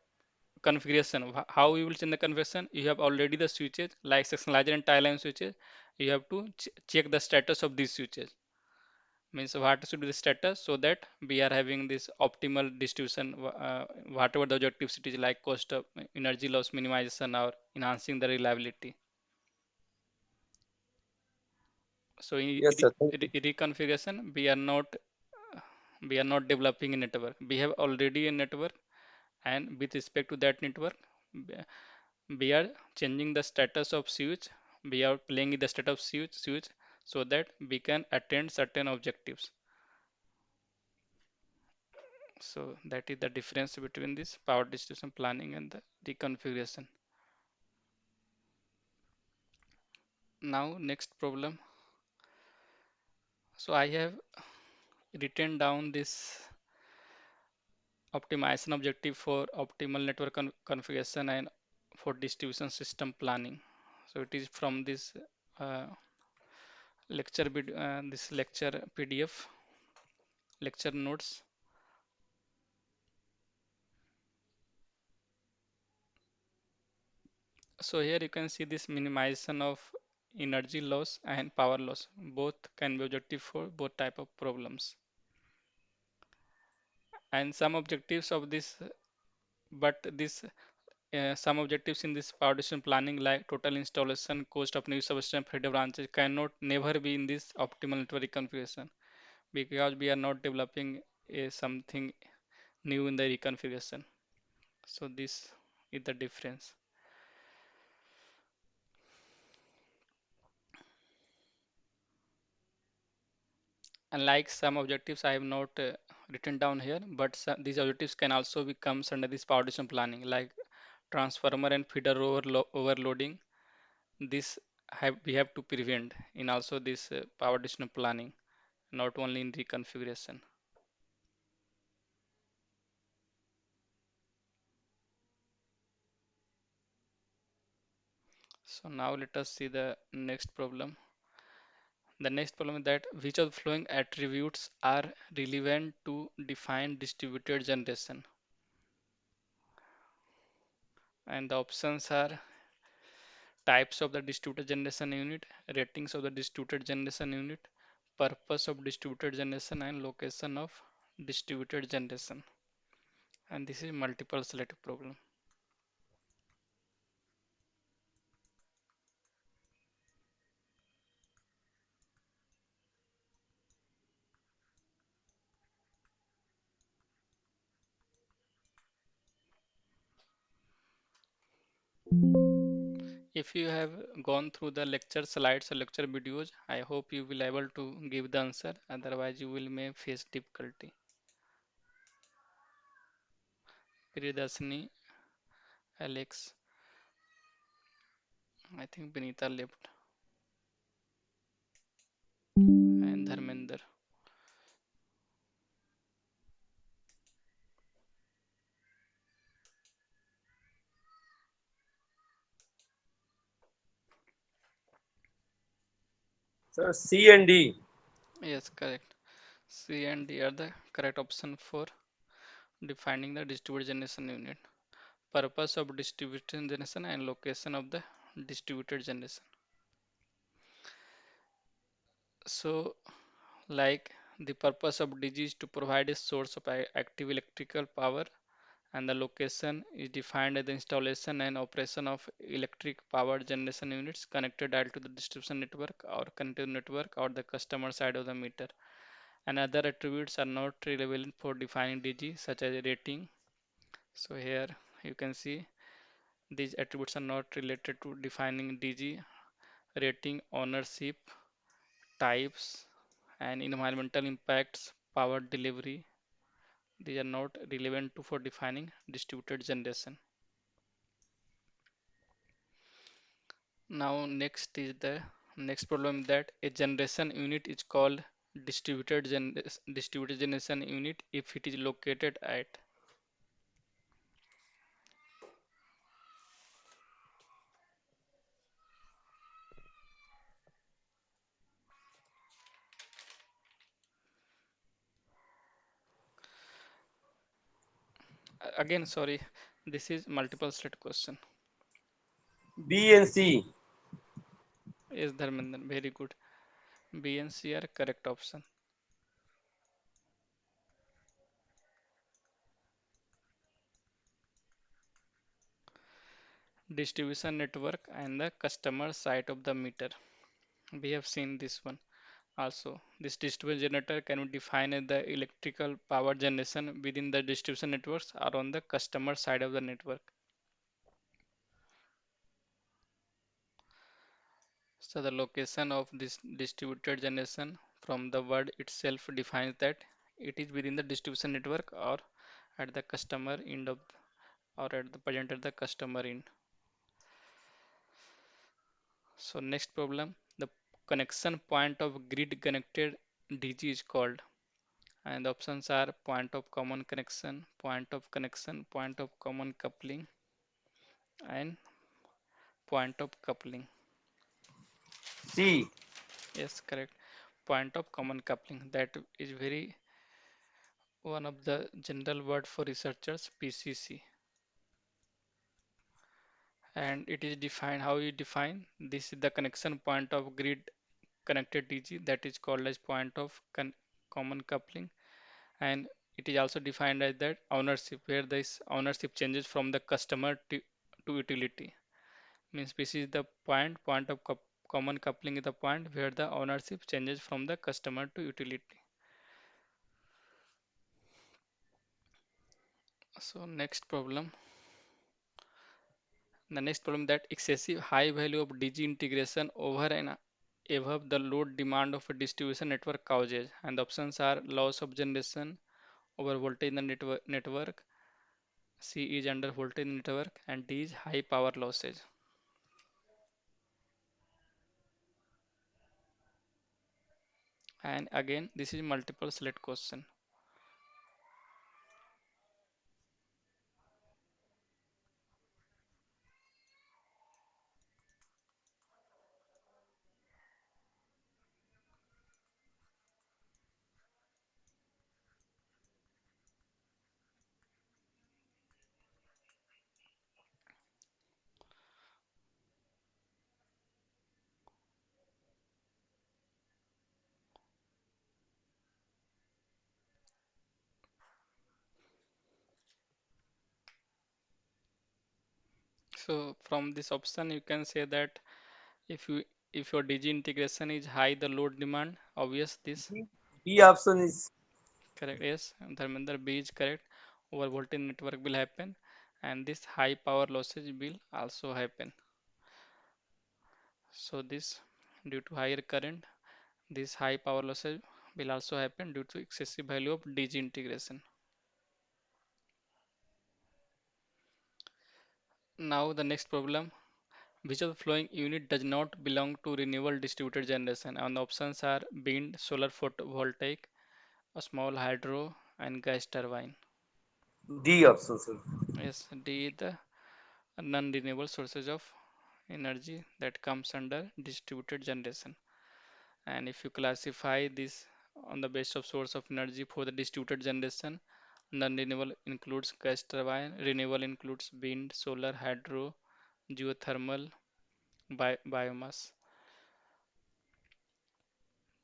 configuration. How you will change the configuration? You have already the switches like sectionalizer and tie line switches. You have to check the status of these switches. Means what should be the status, so that we are having this optimal distribution, whatever the objectives it is, like cost of energy loss minimization or enhancing the reliability. So in Yes, sir. Thank you. reconfiguration, we are not developing a network. We have already a network, and with respect to that network, we we are changing the status of switch. We are playing with the status of switch so that we can attain certain objectives. So that is the difference between this power distribution planning and the reconfiguration. Now next problem. So I have written down this optimization objective for optimal network configuration and for distribution system planning. So it is from this uh, this lecture PDF, lecture notes. So here you can see this minimization of energy loss and power loss. Both can be objective for both type of problems. And some objectives of this, but this some objectives in this power distribution planning, like total installation cost of new substation feeder branches, cannot never be in this optimal network configuration. because we are not developing something new in the reconfiguration. So this is the difference. And like some objectives I have not written down here, but these objectives can also become under this power distribution planning, like transformer and feeder overloading. This we have to prevent in also this power distribution planning, not only in reconfiguration. So now let us see the next problem. The next problem is that which of the following attributes are relevant to define distributed generation? And the options are types of the distributed generation unit, ratings of the distributed generation unit, purpose of distributed generation, and location of distributed generation. And this is multiple selective problem. If you have gone through the lecture slides or lecture videos, I hope you will able to give the answer. Otherwise, you will may face difficulty. Priyadarshini, Alex, I think Benita left, and Dharmender. So C and D. Yes, correct. C and D are the correct option for defining the distributed generation unit. Purpose of distributed generation and location of the distributed generation. So, like the purpose of DG is to provide a source of active electrical power, and the location is defined as the installation and operation of electric power generation units connected either to the distribution network or connected network or the customer side of the meter. And other attributes are not relevant for defining DG, such as rating. So here you can see these attributes are not related to defining DG, rating, ownership, types, and environmental impacts, power delivery. These are not relevant to for defining distributed generation. Now next is the next problem that a generation unit is called distributed generation unit if it is located at. Again, sorry, this is multiple select question. B and C. Yes, Dharmendra, very good. B and C are correct option. Distribution network and the customer side of the meter. We have seen this one also. This distribution generator can be defined as the electrical power generation within the distribution networks or on the customer side of the network. So the location of this distributed generation from the word itself defines that it is within the distribution network or at the customer end of or at the present at the customer end. So next problem, the connection point of grid connected DG is called, and the options are point of common connection, point of common coupling, and point of coupling. C. Yes, correct. Point of common coupling. That is very one of the general word for researchers, PCC. And it is defined how you define this is the connection point of grid connected DG that is called as point of common coupling, and it is also defined as that ownership where this ownership changes from the customer to utility. Means this is the point of common coupling is the point where the ownership changes from the customer to utility. So the next problem that excessive high value of DG integration over and above the load demand of a distribution network causes, and the options are loss of generation over voltage in the network, C is under voltage network, and D is high power losses. And again, this is multiple select question. So from this option, you can say that if you if your DG integration is high, the load demand, obvious this B option is correct. Yes, Dharmender, B is correct. Over voltage network will happen, and this high power losses will also happen. So this due to higher current, this high power losses will also happen due to excessive value of DG integration. Now the next problem, which of the following unit does not belong to renewable distributed generation? And the options are wind, solar photovoltaic, a small hydro, and gas turbine. D option, sir. Yes, D the non-renewable sources of energy that comes under distributed generation. And if you classify this on the basis of source of energy for the distributed generation, non-renewable includes gas turbine, renewable includes wind, solar, hydro, geothermal, biomass.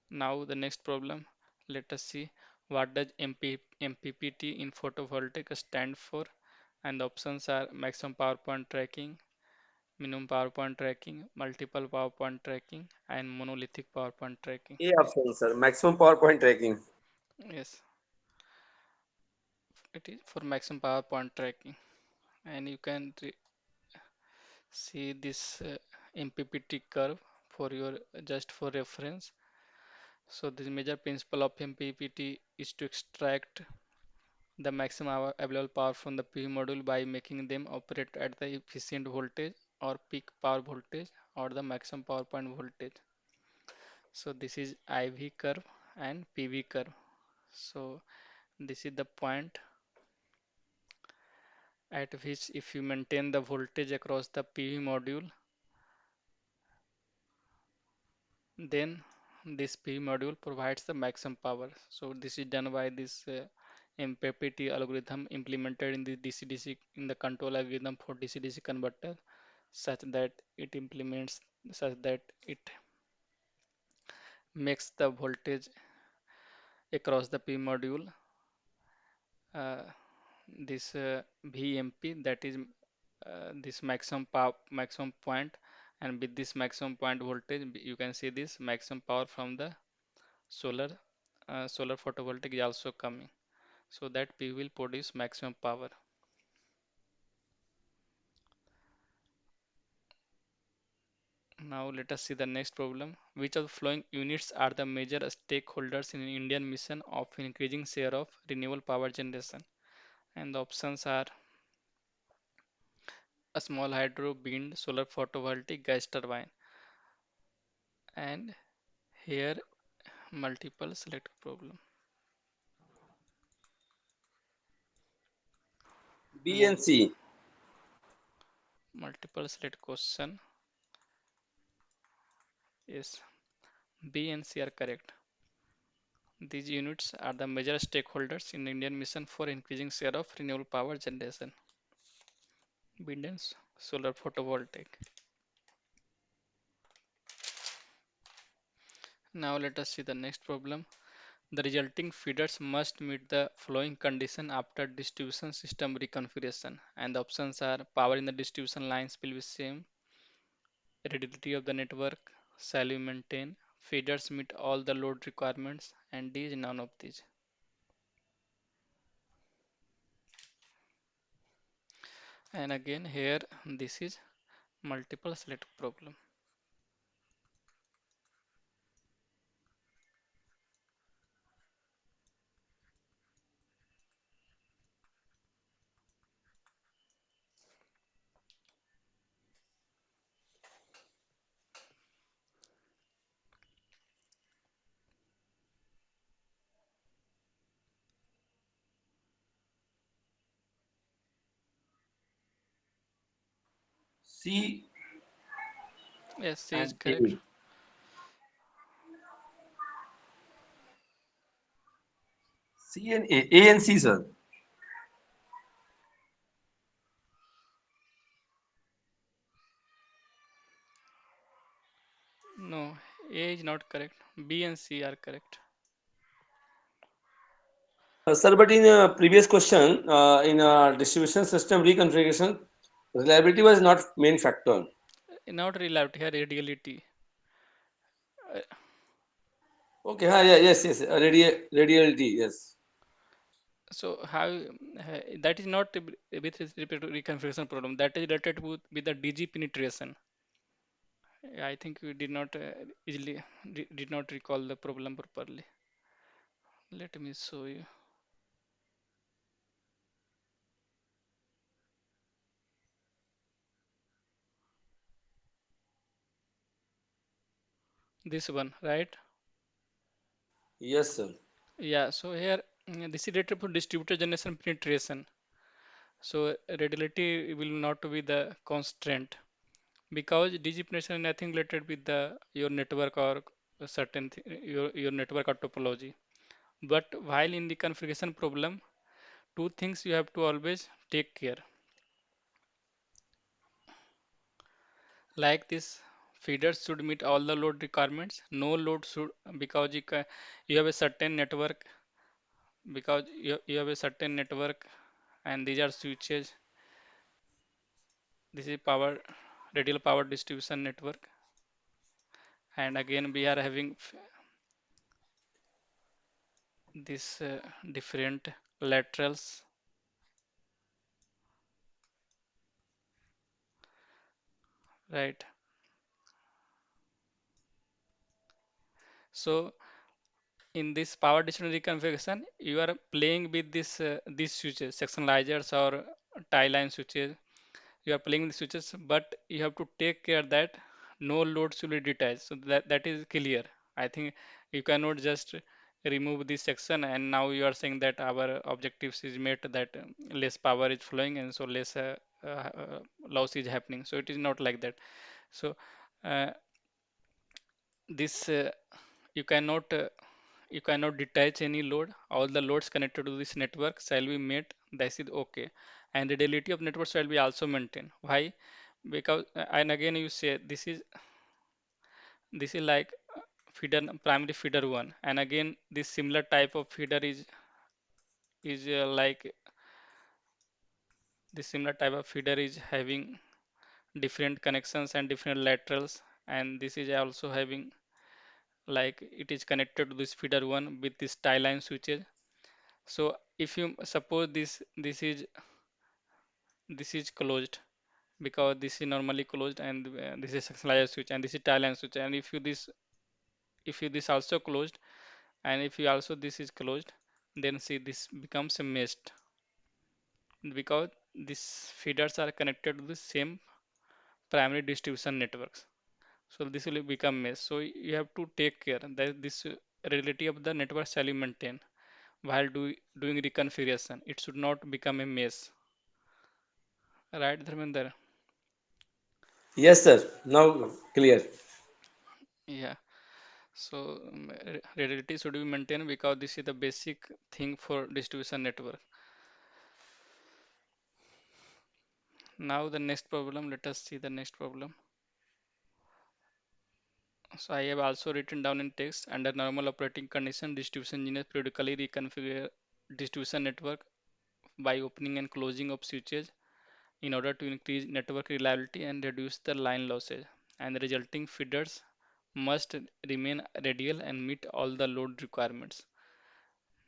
Now the next problem, let us see what does MPPT in photovoltaic stand for, and the options are maximum power point tracking, minimum power point tracking, multiple power point tracking, and monolithic power point tracking. A option, sir. Maximum power point tracking. Yes, it is for maximum power point tracking, and you can see this MPPT curve for your just for reference. So the major principle of MPPT is to extract the maximum available power from the PV module by making them operate at the efficient voltage or peak power voltage or the maximum power point voltage. So this is IV curve and PV curve. So this is the point at which if you maintain the voltage across the PV module, then this PV module provides the maximum power. So this is done by this MPPT algorithm implemented in the DC-DC in the control algorithm for DC-DC converter such that it makes the voltage across the P module uh, this VMP, that is this maximum point, and with this maximum point voltage you can see this maximum power from the solar solar photovoltaic is also coming, so that P will produce maximum power. Now let us see the next problem. Which of the following units are the major stakeholders in Indian mission of increasing share of renewable power generation? And the options are a small hydro, wind, solar photovoltaic, gas turbine. And here multiple select problem. B and C. Multiple select question is B and C are correct. These units are the major stakeholders in the Indian mission for increasing share of renewable power generation. Wind and solar photovoltaic. Now let us see the next problem. The resulting feeders must meet the following condition after distribution system reconfiguration, and the options are power in the distribution lines will be same, rigidity of the network shall be maintained, feeders meet all the load requirements, and D is none of these. And again here this is multiple select problem. C Yes, C is and correct. A. C and A. A and C, sir. No, A is not correct. B and C are correct. Sir, but in a previous question, in a distribution system reconfiguration, reliability was not main factor. Not reliability, here radiality. Uh, Okay, yeah, yes, yes, radiality, yes. So how that is not with respect to reconfiguration problem. That is related with the DG penetration. I think we did not easily did not recall the problem properly. Let me show you this one, right? Yes, sir. Yeah. So here this is related to distributed generation penetration. So radiality will not be the constraint because DG penetration is nothing related with the your network or a certain your network or topology. But while in the configuration problem, two things you have to always take care. Like this, feeders should meet all the load requirements. No load should because you have a certain network because you have a certain network and these are switches. This is power radial power distribution network, and again we are having this different laterals, right? So in this power distribution reconfiguration, you are playing with these switches, sectionalizers or tie line switches. You are playing the switches, but you have to take care that no loads will be detached. So that is clear. I think you cannot just remove this section and now you are saying that our objectives is met, that less power is flowing and so less loss is happening. So it is not like that. So uh, this you cannot you cannot detach any load. All the loads connected to this network shall be met. This is okay. And the reality of network shall be also maintained. Why? Because and again you say this is like feeder primary feeder one, and again this similar type of feeder is like this similar type of feeder is having different connections and different laterals, and this is also having like it is connected to this feeder one with this tie line switches. So if you suppose this is closed because this is normally closed and this is sectionalized switch and this is tie line switch, and if you this also closed and if you also this is closed, then see this becomes a meshed because these feeders are connected to the same primary distribution networks. So this will become mesh. So you have to take care that this reality of the network shall be maintained while doing reconfiguration. It should not become a mess. Right, Dharmender? Yes, sir. Now clear. Yeah. So reality should be maintained because this is the basic thing for distribution network. Now the next problem, let us see the next problem. So I have also written down in text under normal operating condition, distribution engineers periodically reconfigure distribution network by opening and closing of switches in order to increase network reliability and reduce the line losses. And the resulting feeders must remain radial and meet all the load requirements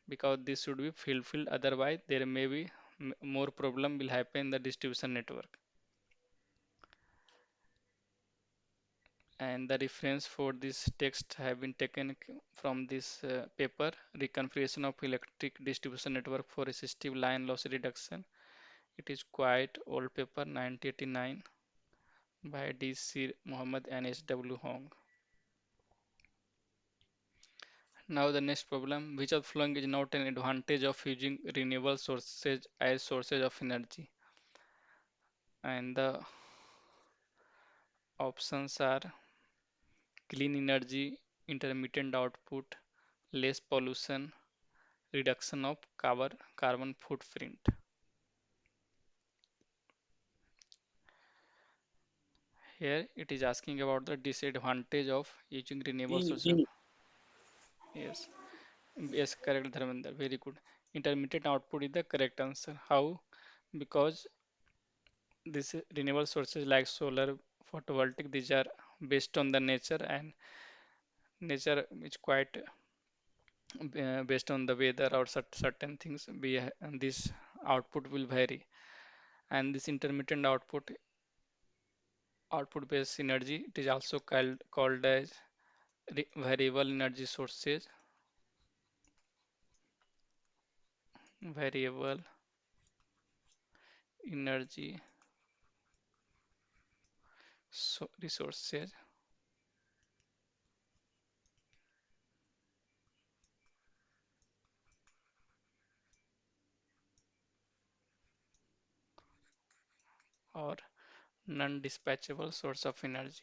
because this should be fulfilled. Otherwise, there may be more problem will happen in the distribution network. And the reference for this text have been taken from this paper, Reconfiguration of Electric Distribution Network for Resistive Line Loss Reduction. It is quite old paper, 1989, by D.C. Muhammad and S.W. Hong. Now the next problem, which of flowing is not an advantage of using renewable sources as sources of energy? And the options are clean energy, intermittent output, less pollution, reduction of carbon footprint. Here it is asking about the disadvantage of using renewable E, sources. E. Yes, yes, correct, Dharmender. Very good. Intermittent output is the correct answer. How? Because these renewable sources like solar, photovoltaic, these are based on the nature, and nature is quite based on the weather or certain things. And this output will vary, and this intermittent output based energy, it is also called as variable energy sources, variable energy resources, or non-dispatchable source of energy.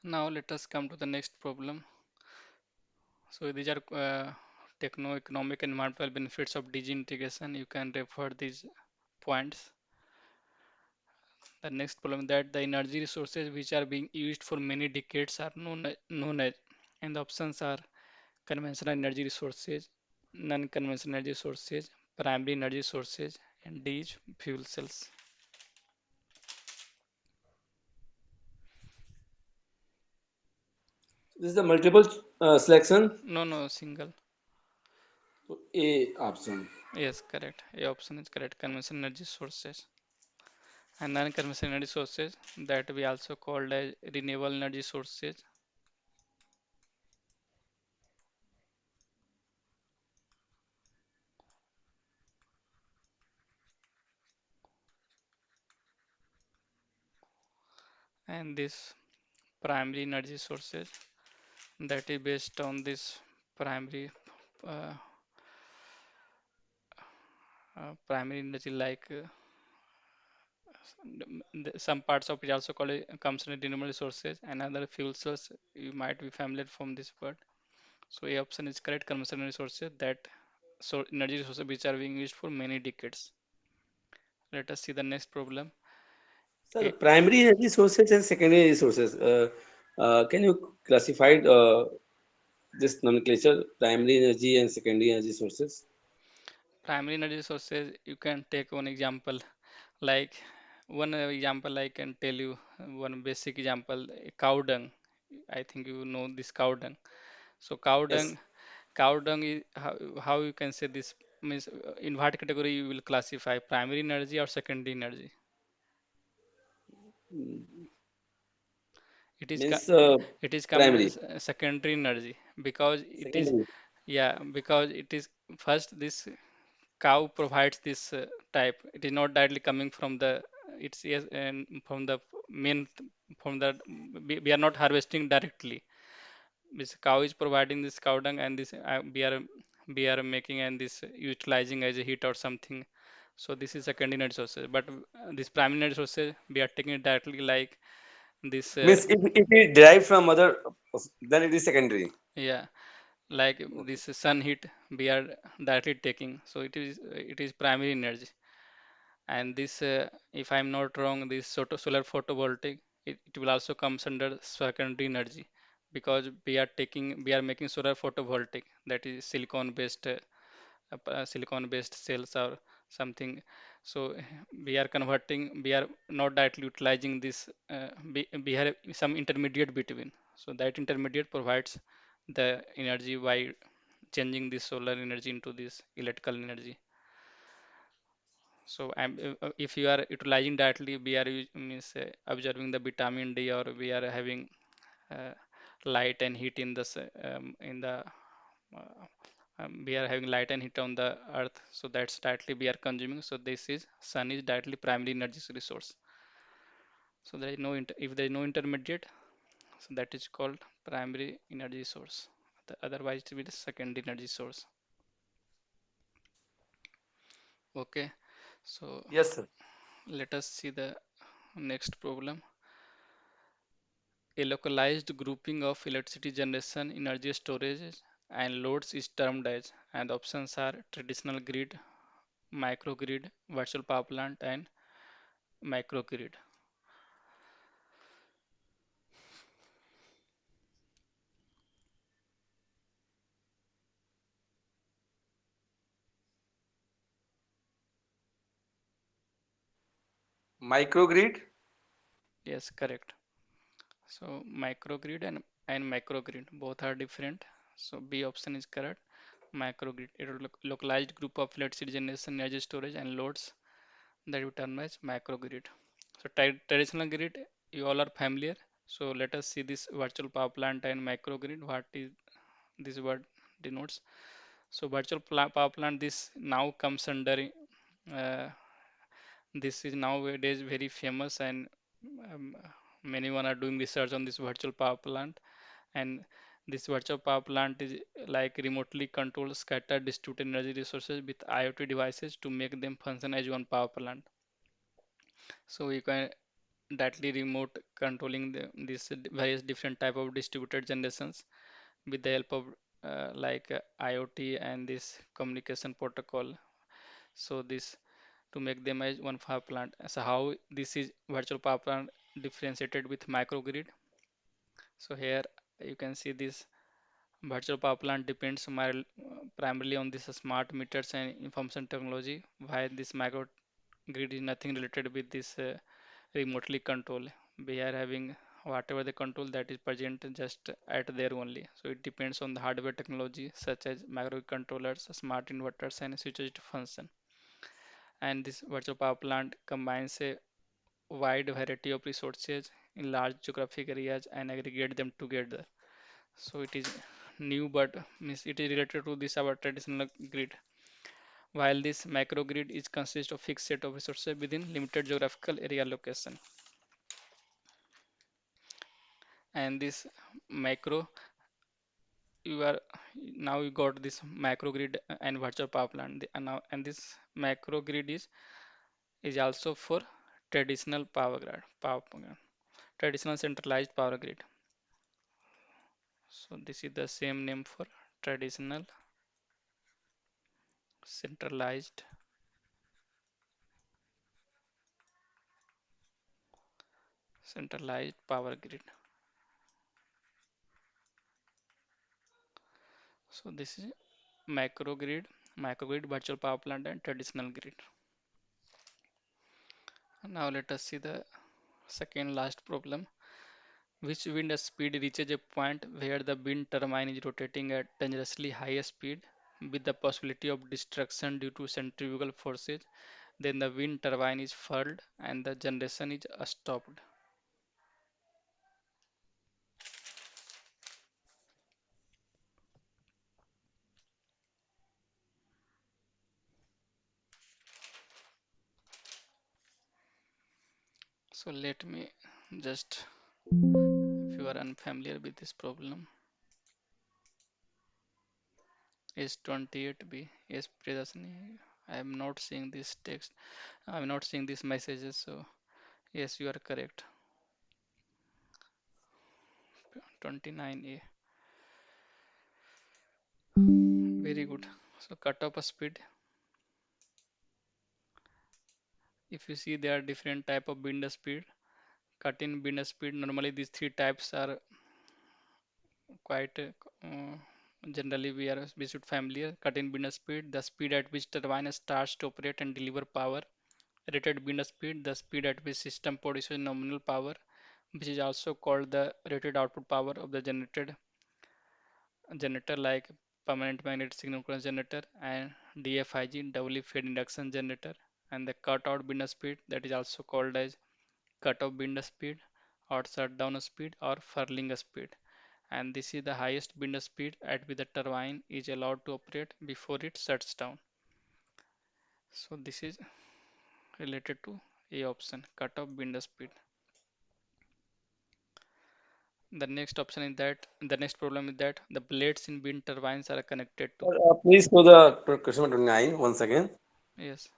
Now let us come to the next problem. So these are techno-economic and environmental benefits of DG integration. You can refer these points. The next problem, that the energy resources which are being used for many decades are known as, and the options are conventional energy resources, non-conventional energy sources, primary energy sources, and D is fuel cells. This is the multiple selection. No, no, single. So A option. Yes, correct. A option is correct. Conventional energy sources. And non-conventional energy sources that we also called as renewable energy sources. And this primary energy sources that is based on this primary uh, primary energy, like some parts of it also called comes in renewable sources, and other fuel source you might be familiar from this word. So A option is correct, conventional resources, that so energy resources which are being used for many decades. Let us see the next problem. Sir, A, primary energy sources and secondary energy sources. Can you classify this nomenclature, primary energy and secondary energy sources? primary energy sources, you can take one example, like one example I can tell you, one basic example, cow dung. I think you know this cow dung. So Yes. cow dung is how you can say this, means in what category you will classify, primary energy or secondary energy? Mm, It is means it is come primary. as secondary energy, because it is, Secondary. yeah, because it is first this cow provides this type. It is not directly coming from the, it's, yes, and from the main, from the, we are not harvesting directly. This cow is providing this cow dung, and this we are making and this utilizing as a heat or something. So this is secondary energy sources, but this primary energy sources we are taking it directly, like this Means if it derived from other, then it is secondary. yeah, like Okay. this sun heat we are directly taking, so it is primary energy. And this if I'm not wrong, this solar photovoltaic, it will also comes under secondary energy, because we are making solar photovoltaic, that is silicon based silicon based cells or something. So we are converting, we are not directly utilizing this, we have some intermediate between. So that intermediate provides the energy by changing this solar energy into this electrical energy. So if you are utilizing directly, we are means observing the vitamin D, or we are having uh, light and heat in the in the uh, we are having light and heat on the earth, so that's directly we are consuming. So this is sun is directly primary energy resource. So there is no if there is no intermediate, so that is called primary energy source. Otherwise it will be the secondary energy source. Okay, so Yes, sir. let us see the next problem. A localized grouping of electricity generation, energy storage, and loads is termed as, and the options are traditional grid, microgrid, virtual power plant, and microgrid. Microgrid. Yes, correct. So microgrid and macrogrid both are different. So B option is correct. Microgrid, it is a localized group of electricity generation, energy storage, and loads that we term as macrogrid. So traditional grid, you all are familiar. So let us see this virtual power plant and microgrid. What is this word denotes? So virtual power plant, this now comes under uh, this is nowadays very famous, and um, many one are doing research on this virtual power plant. And this virtual power plant is like remotely controlled scattered distributed energy resources with IoT devices to make them function as one power plant. So you can directly remote controlling these various different type of distributed generations with the help of IoT and this communication protocol. So this to make them as one power plant. So how this is virtual power plant differentiated with microgrid. So here you can see this virtual power plant depends primarily on this smart meters and information technology, while this microgrid is nothing related with this remotely control. We are having whatever the control that is present just at there only. So it depends on the hardware technology such as microcontrollers, smart inverters, and switches to function. And this virtual power plant combines a wide variety of resources in large geographic areas and aggregate them together. So it is new, but means it is related to this our traditional grid. While this microgrid is consists of fixed set of resources within limited geographical area location. And this macro, you are now you got this microgrid and virtual power plant. And now and this macrogrid is also for traditional power grid, traditional centralized power grid. So this is the same name for traditional centralized centralized power grid. So this is microgrid, virtual power plant, and traditional grid. Now let us see the second last problem. Which wind speed reaches a point where the wind turbine is rotating at dangerously high speed with the possibility of destruction due to centrifugal forces, then the wind turbine is furled and the generation is stopped. So let me just, if you are unfamiliar with this problem, is 28B. Yes, Priyadashini, I am not seeing this text. I am not seeing these messages. So yes, you are correct. 29A. Very good. So cut off a speed. If you see there are different type of binder speed. Cut in binder speed. Normally these three types are quite Generally, we should familiar. Cut in wind speed, the speed at which turbine starts to operate and deliver power. Rated wind speed, the speed at which system produces nominal power, which is also called the rated output power of the generator like permanent magnetic synchronous generator and DFIG doubly fed induction generator, and the cutout wind speed, that is also called as cutoff wind speed or shutdown speed or furling speed, and this is the highest wind speed at which the turbine is allowed to operate before it shuts down. So this is related to A option, cutoff wind speed. The next problem is that the blades in wind turbines are connected to. Please go the question number 29 once again. Yes.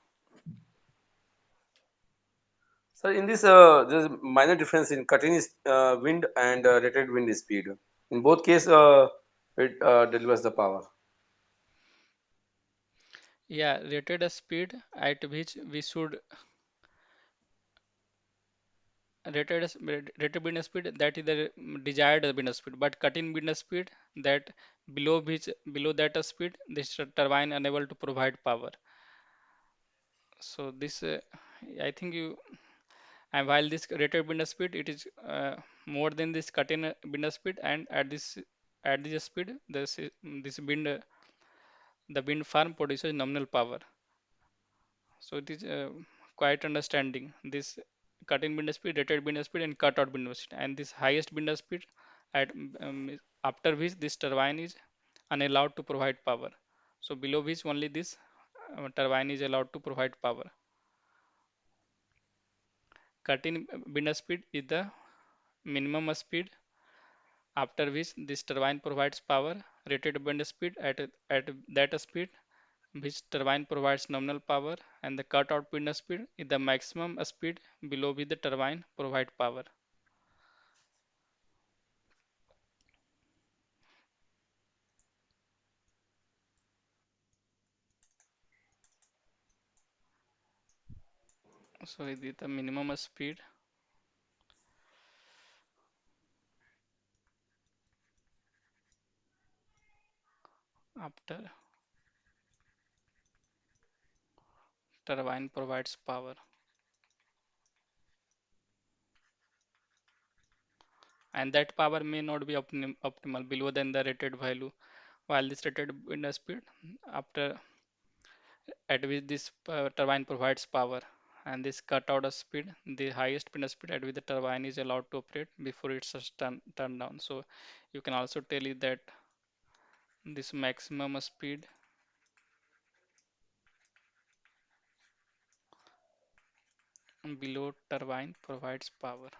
So in this, there's a minor difference in cutting wind and rated wind speed. In both case, it delivers the power. Yeah, rated speed at which we should rated wind speed, that is the desired wind speed, but cut-in wind speed, that below that speed this turbine unable to provide power. So this I think you, and while this rated wind speed it is more than this cut-in wind speed, and at this speed this the wind farm produces nominal power. So it is quite understanding this cut-in wind speed, rated wind speed, and cut-out wind speed, and this highest wind speed at after which this turbine is unallowed to provide power. So below which only this turbine is allowed to provide power. Cut-in wind speed is the minimum speed after which this turbine provides power. Rated wind speed at that speed which turbine provides nominal power, and the cut-out wind speed is the maximum speed below which the turbine provides power. So it is the minimum speed after turbine provides power, and that power may not be optimal below than the rated value. While this rated wind speed after at which this turbine provides power, and this cutout of speed, the highest wind speed at which the turbine is allowed to operate before it's just turned down. So you can also tell it that this maximum speed below turbine provides power,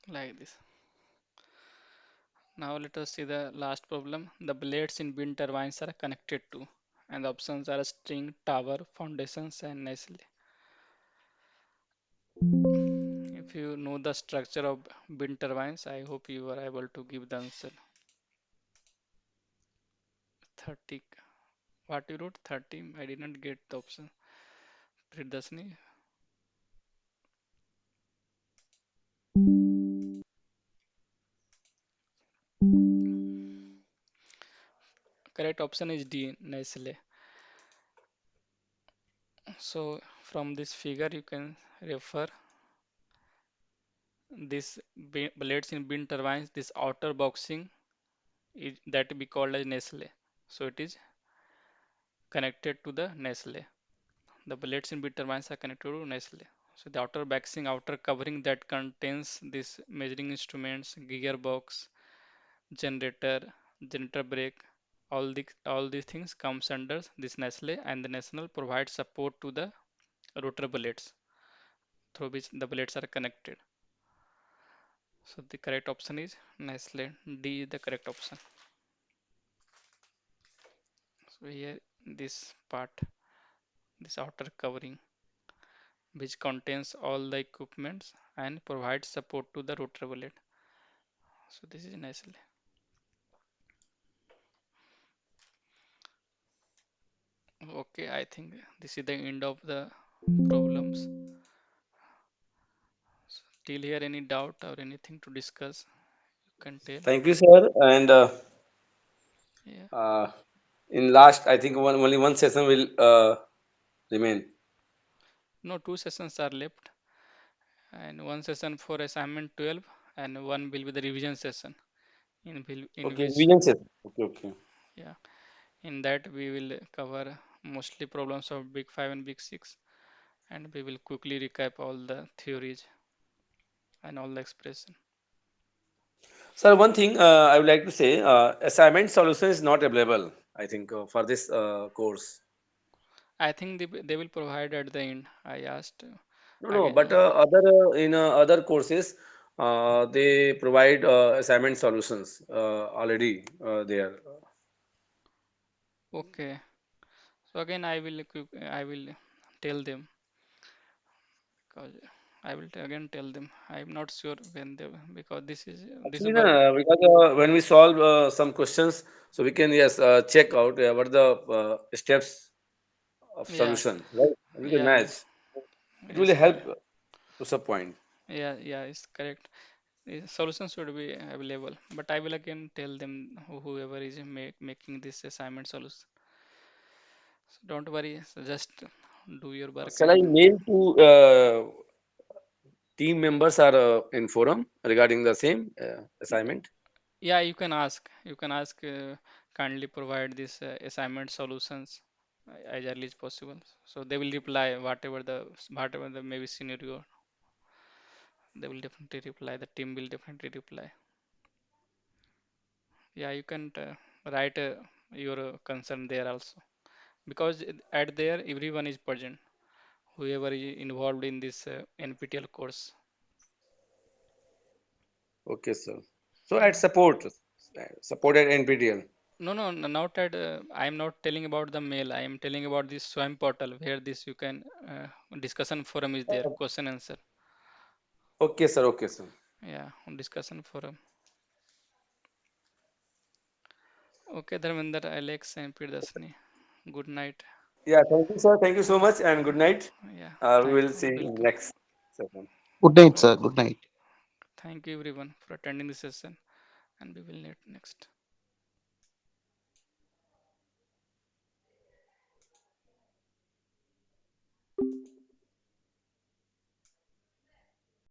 like this. Now let us see the last problem. The blades in wind turbines are connected to, and the options are string, tower, foundations, and nacelle. If you know the structure of wind turbines, I hope you are able to give the answer. 30. What you wrote? 30. I did not get the option. Prirdasni. Correct option is D, nacelle. So from this figure you can refer this blades in wind turbines. This outer boxing is that we call as nacelle. So it is connected to the nacelle. The blades in wind turbines are connected to nacelle. So the outer boxing, outer covering that contains these measuring instruments, gearbox, generator, generator brake, all these things comes under this nacelle, and the nacelle provides support to the rotor blades through which the blades are connected. So the correct option is nacelle. D is the correct option. So here this part, this outer covering, which contains all the equipments and provides support to the rotor blade. So this is nacelle. Okay, I think this is the end of the problems. Till here, any doubt or anything to discuss, you can tell. Thank you, sir. And Yeah. uh, in last, I think only one session will remain. No, two sessions are left, and one session for assignment 12, and one will be the revision session in Okay, which, revision session. Okay, okay. yeah, in that we will cover mostly problems of Big 5 and Big 6, and we will quickly recap all the theories and all the expression. Sir, one thing I would like to say, assignment solution is not available, I think, for this course. I think they will provide at the end. I asked No, no, again. but other in other courses, they provide assignment solutions already there. Okay, so again I will tell them because I will again tell them. I'm not sure when they, because this is Actually, no, work. because when we solve some questions, so we can, yes, check out what the steps of Yeah, solution, right? We can yeah, match. It will yes, help correct. to some point. Yeah, yeah, it's correct. The solution should be available, but I will again tell them whoever is making this assignment solution. So don't worry, so just do your work Shall I and mail to team members are in forum regarding the same assignment? yeah, you can ask kindly provide this assignment solutions as early as possible. So they will reply whatever the maybe scenario, they will definitely reply. The team will definitely reply. Yeah, you can write your concern there also because at there everyone is present. Whoever is involved in this NPTL course. Okay, sir. So Yeah. at support at NPTL. No, no, not at. I am not telling about the mail. I am telling about this SWAM portal where this you can discussion forum is there. Question answer. Okay, sir. Okay, sir. Yeah, on discussion forum. Okay, Dharminder, Alex, and Priyadashini. Good night. Yeah, thank you, sir. Thank you so much, and good night. Yeah, We thank will you. see you in Welcome. next session. Good night, sir. Good night. Thank you everyone for attending the session, and we will meet next.